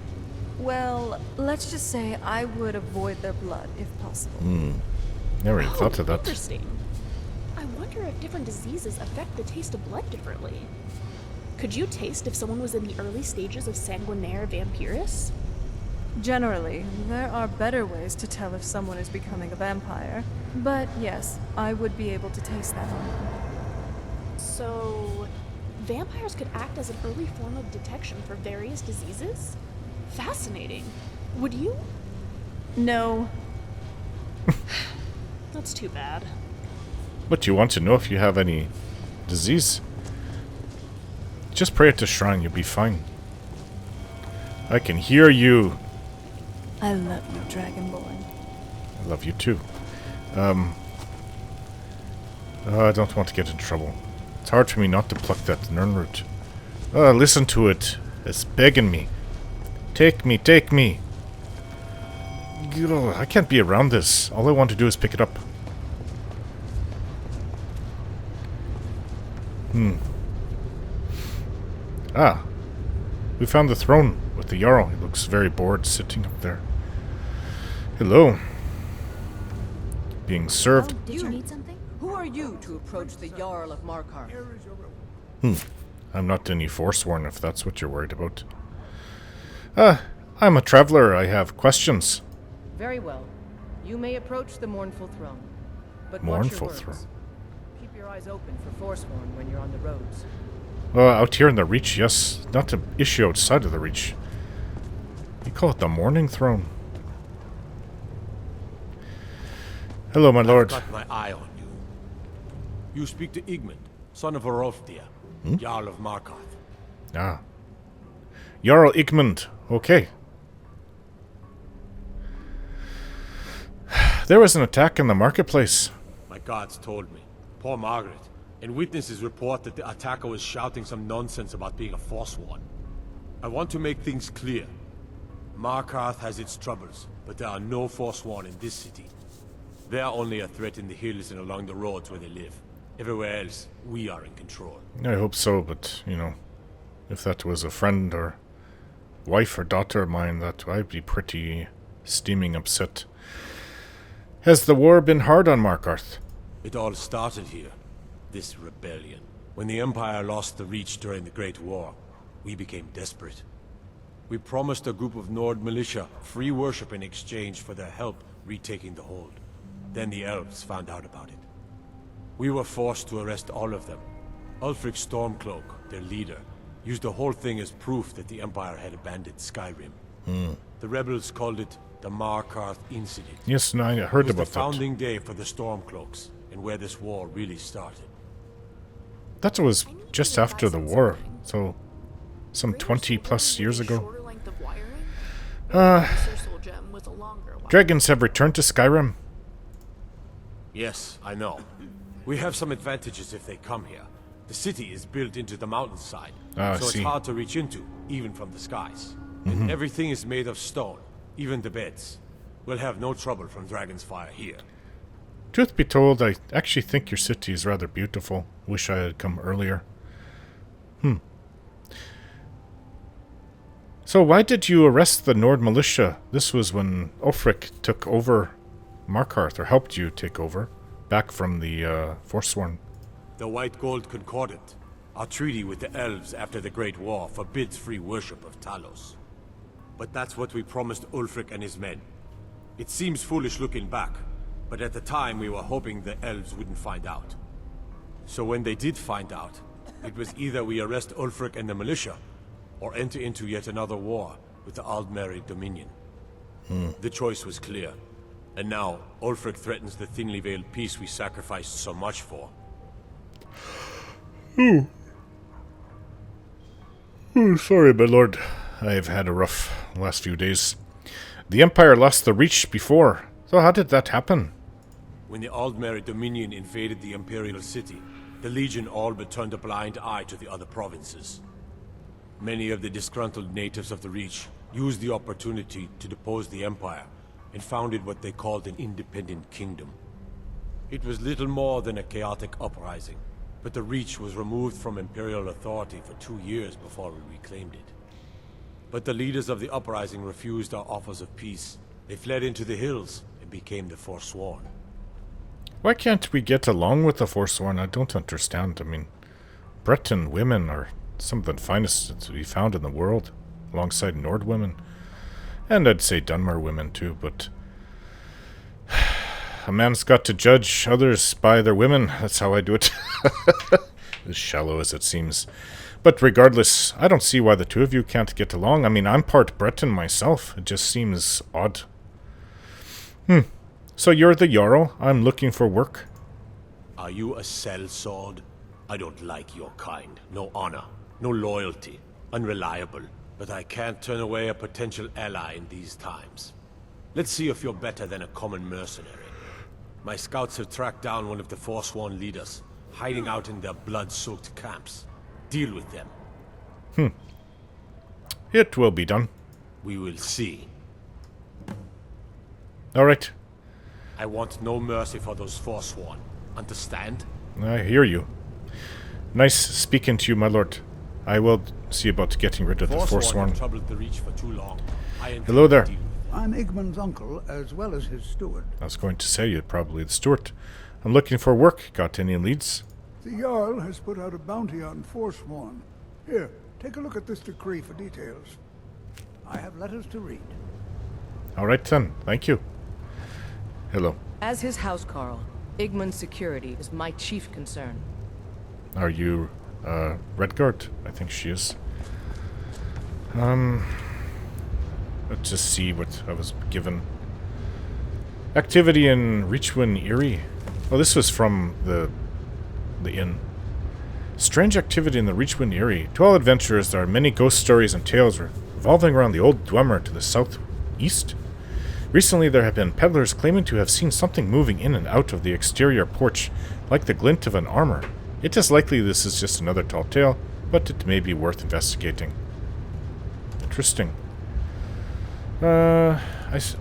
Well, let's just say I would avoid their blood if possible. Never even thought of that. Interesting. I wonder if different diseases affect the taste of blood differently. Could you taste if someone was in the early stages of sanguinaire vampirus? Generally, there are better ways to tell if someone is becoming a vampire. But yes, I would be able to taste that on them. So, vampires could act as an early form of detection for various diseases? Fascinating. Would you? No. That's too bad. What do you want to know if you have any disease? Just pray at the shrine, you'll be fine. I can hear you. I love you, Dragonborn. I love you too. I don't want to get in trouble. It's hard for me not to pluck that Nirnroot. Listen to it. It's begging me. Take me, take me. Ugh, I can't be around this. All I want to do is pick it up. Ah. We found the throne with the Jarl. He looks very bored sitting up there. Hello. Being served. Did you need something? Who are you to approach the Jarl of Markarth? I'm not any Forsworn, if that's what you're worried about. I'm a traveler. I have questions. Very well. You may approach the mournful throne. But Mournful watch your words. throne. Keep your eyes open for Forsworn when you're on the roads. Out here in the Reach, yes. Not an issue outside of the Reach. You call it the Mourning Throne. Hello, my lord. I've got my eye on you. You speak to Igmund, son of Arolfdir, Jarl of Markarth. Ah. Jarl Igmund. Okay. There was an attack in the marketplace. My guards told me. Poor Margaret. And witnesses report that the attacker was shouting some nonsense about being a Forsworn. I want to make things clear. Markarth has its troubles, but there are no Forsworn in this city. They are only a threat in the hills and along the roads where they live. Everywhere else, we are in control. I hope so, but, you know, if that was a friend or wife or daughter of mine, that I'd be pretty steaming upset. Has the war been hard on Markarth? It all started here, this rebellion. When the Empire lost the Reach during the Great War, we became desperate. We promised a group of Nord militia free worship in exchange for their help retaking the hold. Then the elves found out about it. We were forced to arrest all of them. Ulfric Stormcloak, their leader, used the whole thing as proof that the Empire had abandoned Skyrim. The rebels called it the Markarth Incident. Yes, no, I heard about that. It was the founding day for the Stormcloaks, and where this war really started. That was just after the war, so some 20 plus years ago. Dragons have returned to Skyrim. Yes, I know. We have some advantages if they come here. The city is built into the mountainside, so it's hard to reach into, even from the skies. And everything is made of stone, even the beds. We'll have no trouble from dragon's fire here. Truth be told, I actually think your city is rather beautiful. Wish I had come earlier. So why did you arrest the Nord militia? This was when Ulfric took over Markarth, or helped you take over, back from the Forsworn. The White Gold Concordat, our treaty with the elves after the Great War, forbids free worship of Talos. But that's what we promised Ulfric and his men. It seems foolish looking back, but at the time we were hoping the elves wouldn't find out. So when they did find out, it was either we arrest Ulfric and the militia, or enter into yet another war with the Aldmeri Dominion. The choice was clear, and now Ulfric threatens the thinly veiled peace we sacrificed so much for. Sorry, my lord. I've had a rough last few days. The Empire lost the Reach before, so how did that happen? When the Aldmeri Dominion invaded the Imperial City, the Legion all but turned a blind eye to the other provinces. Many of the disgruntled natives of the Reach used the opportunity to depose the Empire and founded what they called an independent kingdom. It was little more than a chaotic uprising, but the Reach was removed from Imperial authority for 2 years before we reclaimed it. But the leaders of the uprising refused our offers of peace. They fled into the hills and became the Forsworn. Why can't we get along with the Forsworn? I don't understand. I mean, Breton women are some of the finest to be found in the world, alongside Nord women. And I'd say Dunmer women too, but a man's got to judge others by their women. That's how I do it. As shallow as it seems. But regardless, I don't see why the two of you can't get along. I mean, I'm part Breton myself. It just seems odd. So you're the Yarl. I'm looking for work. Are you a sellsword? I don't like your kind. No honor, no loyalty, unreliable. But I can't turn away a potential ally in these times. Let's see if you're better than a common mercenary. My scouts have tracked down one of the Forsworn leaders, hiding out in their blood-soaked camps. Deal with them. It will be done. We will see. All right. I want no mercy for those Forsworn. Understand? I hear you. Nice speaking to you, my lord. I will see about getting rid of the Forsworn. Have troubled the Reach for too long. Hello there. I'm Igmund's uncle, as well as his steward. I was going to say you're probably the steward. I'm looking for work. Got any leads? The Jarl has put out a bounty on Forsworn. Here, take a look at this decree for details. I have letters to read. All right then. Thank you. Hello. As his housecarl, Igmund's security is my chief concern. Are you, Redguard? I think she is. Let's just see what I was given. Activity in Reachwind Eyrie. Oh, this was from the inn. Strange activity in the Reachwind Eyrie. To all adventurers, there are many ghost stories and tales revolving around the old Dwemer to the southeast. Recently, there have been peddlers claiming to have seen something moving in and out of the exterior porch, like the glint of an armor. It is likely this is just another tall tale, but it may be worth investigating. Interesting. There's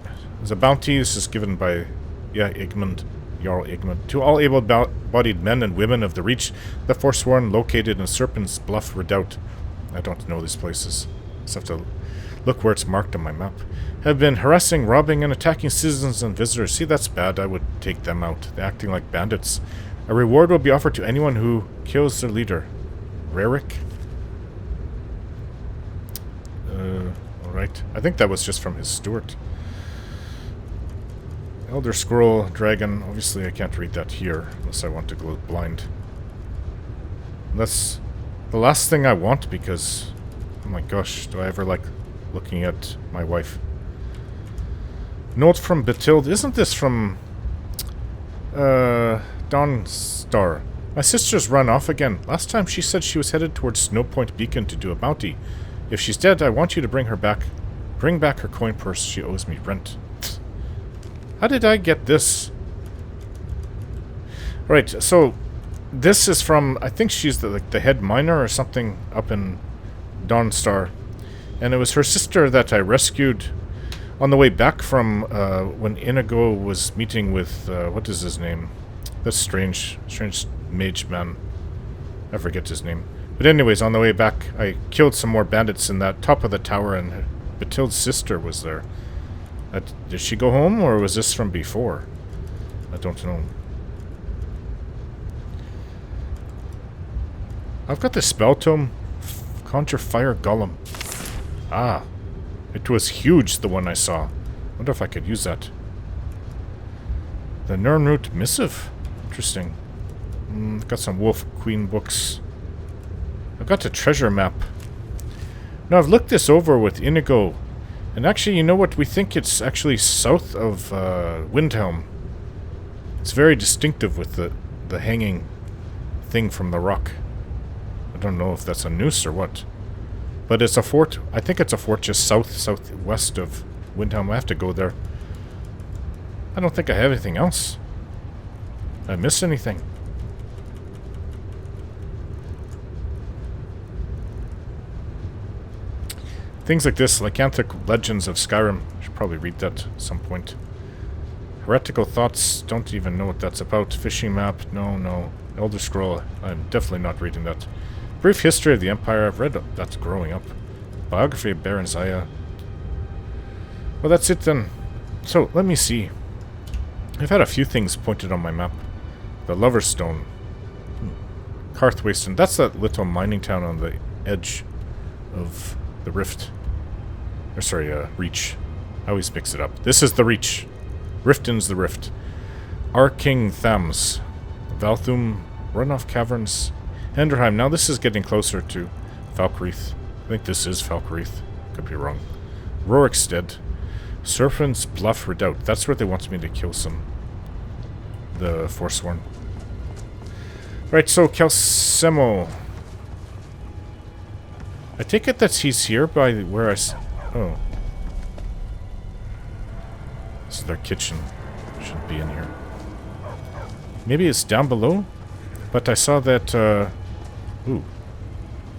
a bounty. This is given by, Igmund, Jarl Igmund. To all able-bodied men and women of the Reach, the Forsworn located in Serpent's Bluff Redoubt. I don't know these places. Just have to Look where it's marked on my map. Have been harassing, robbing, and attacking citizens and visitors. See, that's bad. I would take them out. They're acting like bandits. A reward will be offered to anyone who kills their leader. Rarick? Alright. I think that was just from his steward. Elder Scroll, Dragon. Obviously, I can't read that here unless I want to go blind. That's the last thing I want because, oh my gosh, do I ever like looking at my wife? Note from Batilde. Isn't this from Dawnstar? My sister's run off again. Last time she said she was headed towards Snowpoint Beacon to do a bounty. If she's dead, I want you to bring her back. Bring back her coin purse. She owes me rent. How did I get this? Right, so this is from, I think she's the head miner or something up in Dawnstar. And it was her sister that I rescued on the way back from when Inigo was meeting with, what is his name? That strange mage man. I forget his name. But anyways, on the way back, I killed some more bandits in that top of the tower, and Batilde's sister was there. Did she go home, or was this from before? I don't know. I've got the spell tome. Conjure Fire Golem. Ah. It was huge, the one I saw. Wonder if I could use that. The Nirnroot Missive. Interesting. Got some Wolf Queen books. I've got the treasure map. Now, I've looked this over with Inigo. And actually, you know what? We think it's actually south of Windhelm. It's very distinctive with the hanging thing from the rock. I don't know if that's a noose or what. But it's a fort. I think it's a fort just southwest of Windhelm. I have to go there. I don't think I have anything else. Did I miss anything? Things like this, Lycanthric Legends of Skyrim. I should probably read that at some point. Heretical Thoughts, don't even know what that's about. Fishing Map, no. Elder Scroll, I'm definitely not reading that. Brief History of the Empire, I've read that growing up. Biography of Baron Zaya. Well, that's it then. So, let me see. I've had a few things pointed on my map. The Lover's Stone. Karthwasten, that's that little mining town on the edge of the Rift. Or sorry, Reach. I always mix it up. This is the Reach. Riften's the Rift. Arking Thams. Valthum. Runoff Caverns. Enderheim. Now this is getting closer to Falkreath. I think this is Falkreath. Could be wrong. Rorikstead. Serpent's Bluff Redoubt. That's where they want me to kill the Forsworn. Right, so Calcelmo. I take it that he's here by where oh. This is their kitchen. Shouldn't be in here. Maybe it's down below? But I saw that, ooh.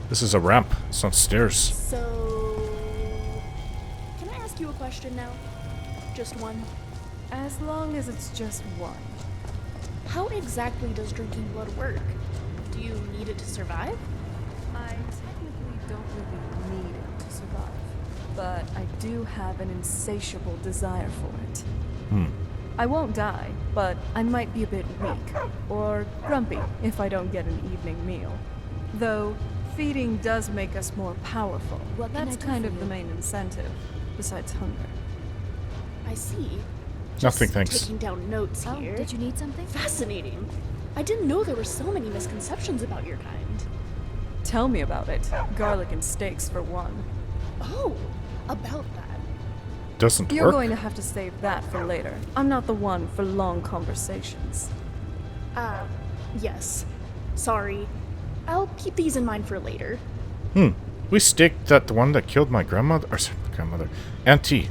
This is a ramp. It's not stairs. So... Can I ask you a question now? Just one? As long as it's just one. How exactly does drinking blood work? Do you need it to survive? I technically don't really need it to survive. But I do have an insatiable desire for it. I won't die, but I might be a bit weak, or grumpy if I don't get an evening meal. Though, feeding does make us more powerful. What can That's I do kind for of the you? main incentive, besides hunger. I see. Nothing, Just thanks. taking down notes Oh, here. did you need something? Fascinating. I didn't know there were so many misconceptions about your kind. Tell me about it. Garlic and steaks, for one. Oh, about that. Doesn't You're work. going to have to save that for later. I'm not the one for long conversations. Yes. Sorry. I'll keep these in mind for later. We staked that one that killed my grandmother, or sorry, grandmother, auntie.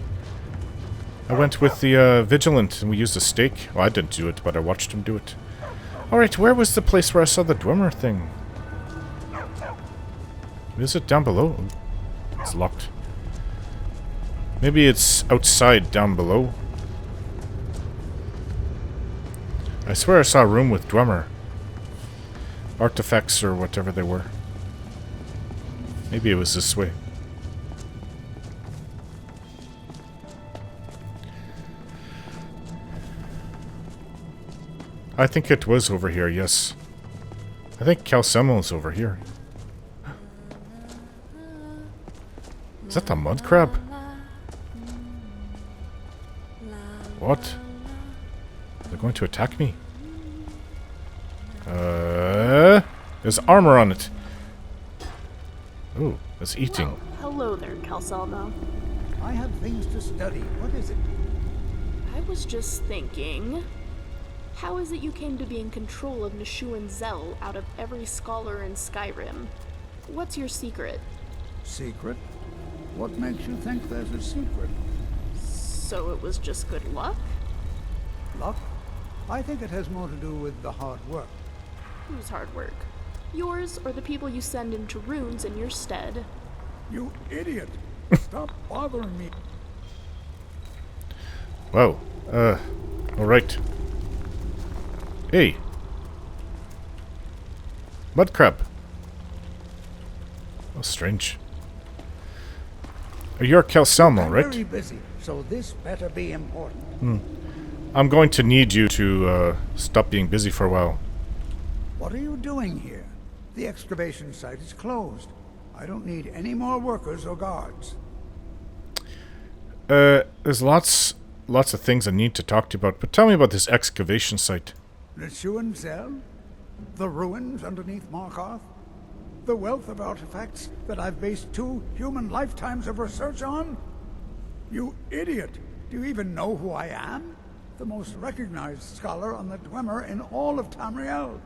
I went with the Vigilant and we used a stake. Well, I didn't do it, but I watched him do it. Alright, where was the place where I saw the Dwemer thing? Is it down below? It's locked. Maybe it's outside down below. I swear I saw a room with Dwemer. Artifacts or whatever they were. Maybe it was this way. I think it was over here, yes. I think Calcelmo's over here. Is that the mud crab? What? They're going to attack me? There's armor on it. Ooh, it's eating. Well, hello there, Calcelmo. I have things to study. What is it? I was just thinking... How is it you came to be in control of Nishuan Zell out of every scholar in Skyrim? What's your secret? Secret? What makes you think there's a secret? So it was just good luck? Luck? I think it has more to do with the hard work. Whose hard work? Yours or the people you send into runes in your stead? You idiot! Stop bothering me. Whoa. Alright. Hey. Mud crab. Oh, strange. You're Calcelmo, right? I'm very busy, so this better be important. I'm going to need you to stop being busy for a while. What are you doing here? The excavation site is closed. I don't need any more workers or guards. There's lots of things I need to talk to you about, but tell me about this excavation site. Nishuan Zell? The ruins underneath Markarth? The wealth of artifacts that I've based 2 human lifetimes of research on? You idiot! Do you even know who I am? The most recognized scholar on the Dwemer in all of Tamriel.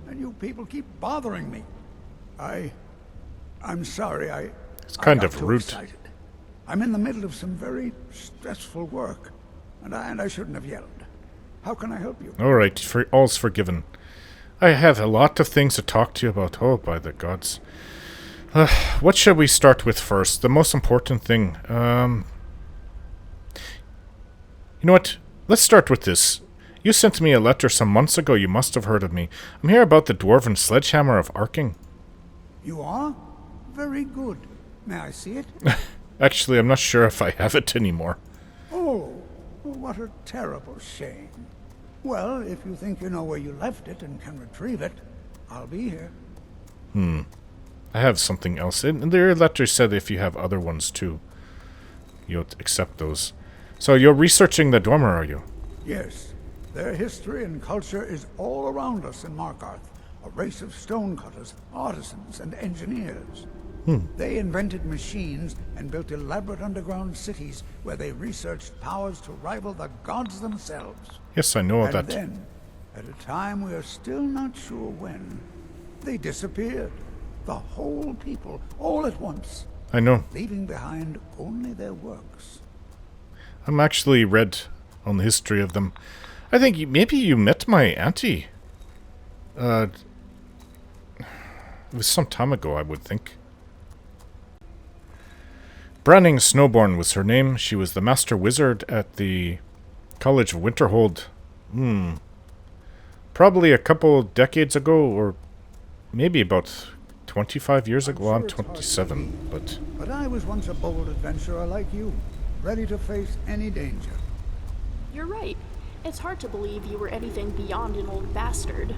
And you people keep bothering me. I'm sorry, It's kind I of got too rude. excited. I'm in the middle of some very stressful work, and I shouldn't have yelled. How can I help you? Alright, all's forgiven. I have a lot of things to talk to you about. Oh, by the gods. What should we start with first? The most important thing. You know what? Let's start with this. You sent me a letter some months ago. You must have heard of me. I'm here about the Dwarven Sledgehammer of Arking. You are? Very good. May I see it? Actually, I'm not sure if I have it anymore. Oh, what a terrible shame. Well, if you think you know where you left it and can retrieve it, I'll be here. I have something else. And their letter said if you have other ones too, you'll accept those. So you're researching the Dwemer, are you? Yes. Their history and culture is all around us in Markarth. A race of stonecutters, artisans, and engineers. They invented machines and built elaborate underground cities where they researched powers to rival the gods themselves. Yes, I know that. And then, at a time we are still not sure when, they disappeared. The whole people, all at once. I know. Leaving behind only their works. I'm actually read on the history of them. I think maybe you met my auntie. It was some time ago, I would think. Branning Snowborn was her name. She was the master wizard at the College of Winterhold. Probably a couple decades ago, or maybe about 25 years ago. Well, I'm 27, but... But I was once a bold adventurer like you, ready to face any danger. You're right. It's hard to believe you were anything beyond an old bastard.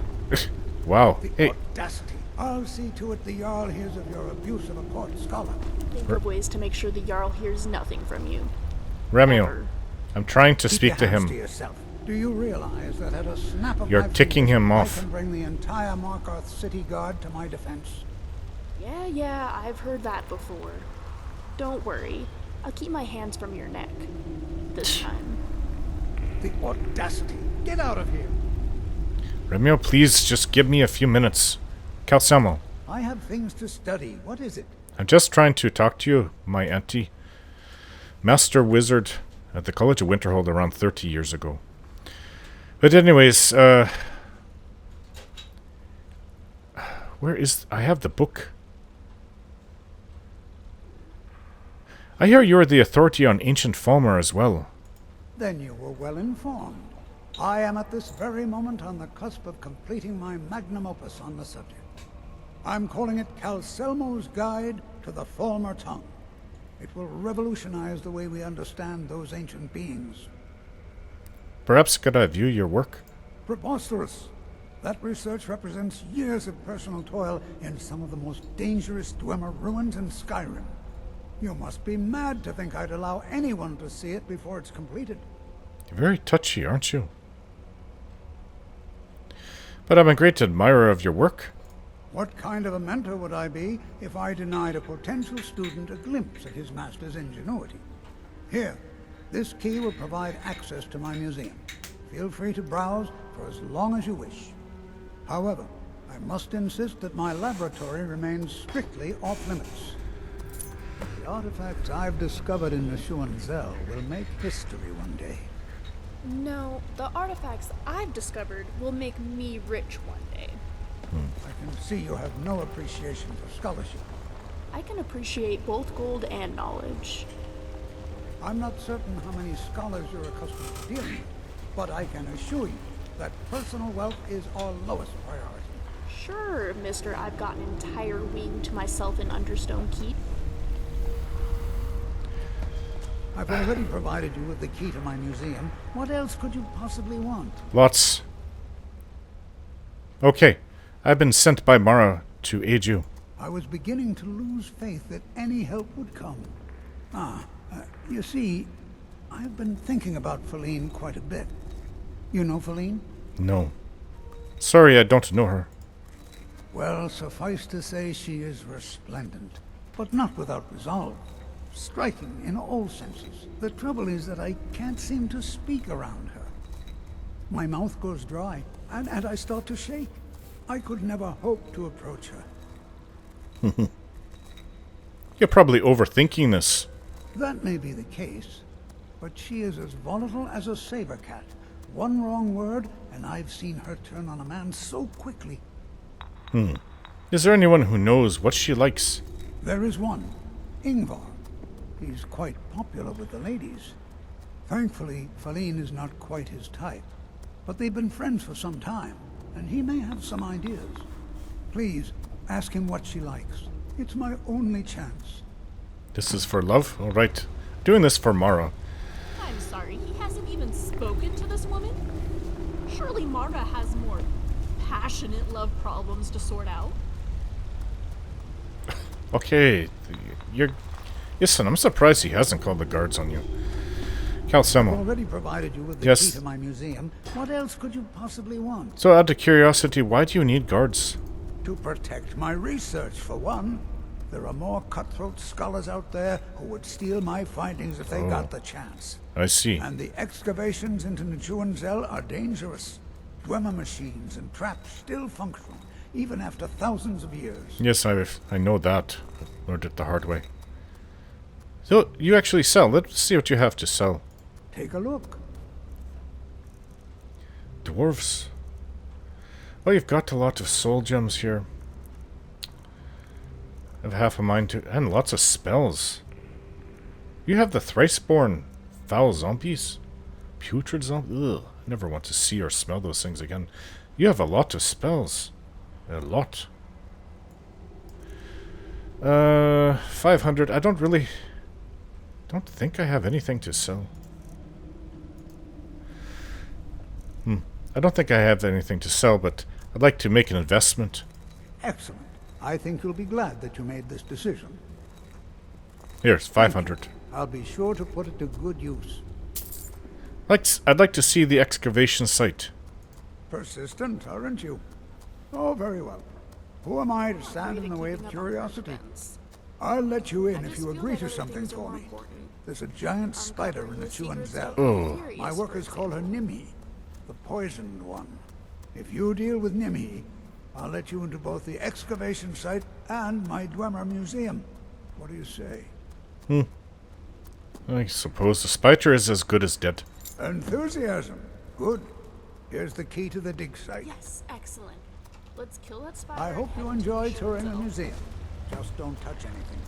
Wow. The audacity. I'll see to it the Yarl hears of your abuse of a court scholar. Think of ways to make sure the Yarl hears nothing from you. Remio, I'm trying to Keep speak to your hands him. to yourself. Do you realize that at a snap of You're my ticking fingers, him off. I can bring the entire Markarth city guard to my defense? Yeah, I've heard that before. Don't worry. I'll keep my hands from your neck. This time. The audacity. Get out of here. Remio, please just give me a few minutes. Calcelmo, I have things to study. What is it? I'm just trying to talk to you, my auntie. Master wizard at the College of Winterhold around 30 years ago. But anyways, where is... I have the book. I hear you're the authority on ancient Falmer as well. Then you were well informed. I am at this very moment on the cusp of completing my magnum opus on the subject. I'm calling it Calcelmo's Guide to the Falmer Tongue. It will revolutionize the way we understand those ancient beings. Perhaps could I view your work? Preposterous. That research represents years of personal toil in some of the most dangerous Dwemer ruins in Skyrim. You must be mad to think I'd allow anyone to see it before it's completed. You're very touchy, aren't you? But I'm a great admirer of your work. What kind of a mentor would I be if I denied a potential student a glimpse at his master's ingenuity? Here, this key will provide access to my museum. Feel free to browse for as long as you wish. However, I must insist that my laboratory remains strictly off-limits. The artifacts I've discovered in Zell will make history one day. No, the artifacts I've discovered will make me rich one day. I can see you have no appreciation for scholarship. I can appreciate both gold and knowledge. I'm not certain how many scholars you're accustomed to dealing with, but I can assure you that personal wealth is our lowest priority. Sure, mister, I've got an entire wing to myself in Understone Keep. I've already provided you with the key to my museum. What else could you possibly want? Lots. Okay. I've been sent by Mara to aid you. I was beginning to lose faith that any help would come. You see, I've been thinking about Feline quite a bit. You know Feline? No. Sorry, I don't know her. Well, suffice to say she is resplendent, but not without resolve. Striking in all senses. The trouble is that I can't seem to speak around her. My mouth goes dry, and I start to shake. I could never hope to approach her. You're probably overthinking this. That may be the case, but she is as volatile as a saber cat. One wrong word, and I've seen her turn on a man so quickly. Is there anyone who knows what she likes? There is one. Ingvar. He's quite popular with the ladies. Thankfully, Feline is not quite his type. But they've been friends for some time, and he may have some ideas. Please, ask him what she likes. It's my only chance. This is for love? Alright. Doing this for Mara. I'm sorry, he hasn't even spoken to this woman? Surely Mara has more passionate love problems to sort out. Okay. Listen, I'm surprised he hasn't called the guards on you. Calcelmo. I've already provided you with the key to my museum. What else could you possibly want? So out of curiosity, why do you need guards? To protect my research, for one. There are more cutthroat scholars out there who would steal my findings if they got the chance. I see. And the excavations into Zell are dangerous. Dwemer machines and traps still functional, even after thousands of years. Yes, I know that. I learned it the hard way. So, you actually sell. Let's see what you have to sell. Take a look. Dwarves. Well, you've got a lot of soul gems here. I have half a mind to... And lots of spells. You have the Thriceborn foul zombies? Putrid zombies? Ugh. I never want to see or smell those things again. You have a lot of spells. A lot. 500. I don't think I have anything to sell. I don't think I have anything to sell, but I'd like to make an investment. Excellent. I think you'll be glad that you made this decision. Here's 500. I'll be sure to put it to good use. I'd like to see the excavation site. Persistent, aren't you? Oh, very well. Who am I to stand in the way of curiosity? I'll let you in if you agree to something for me. There's a giant spider in the Zell. Oh. My workers call her Nimhi, the poisoned one. If you deal with Nimhi, I'll let you into both the excavation site and my Dwemer museum. What do you say? I suppose the spider is as good as dead. Enthusiasm. Good. Here's the key to the dig site. Yes, excellent. Let's kill that spider. I hope you enjoy touring the museum. Just don't touch anything.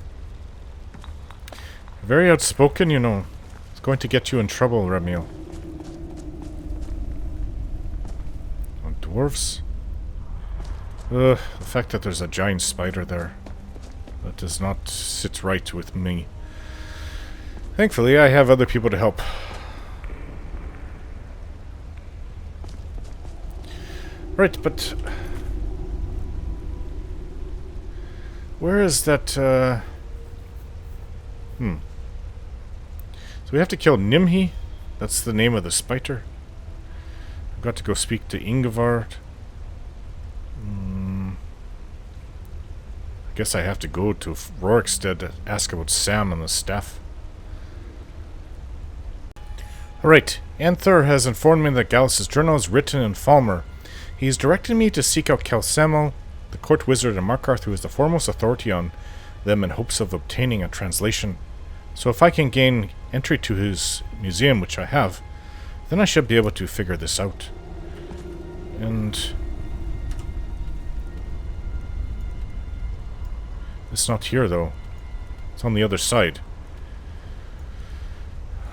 Very outspoken, you know. It's going to get you in trouble, Remiel. On dwarves? The fact that there's a giant spider there. That does not sit right with me. Thankfully, I have other people to help. Right, but... where is that, So we have to kill Nimhi? That's the name of the spider. I've got to go speak to Ingvar. I guess I have to go to Ivarstead to ask about Sam and the staff. Alright, Anthur has informed me that Gallus' journal is written in Falmer. He has directed me to seek out Calcelmo, the court wizard in Markarth, who is the foremost authority on them, in hopes of obtaining a translation. So if I can gain entry to his museum, which I have, then I should be able to figure this out. And... it's not here, though. It's on the other side.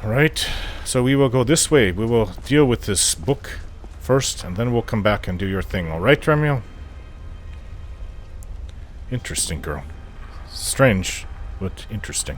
Alright, so we will go this way. We will deal with this book first, and then we'll come back and do your thing. Alright, Remiel? Interesting girl. Strange, but interesting.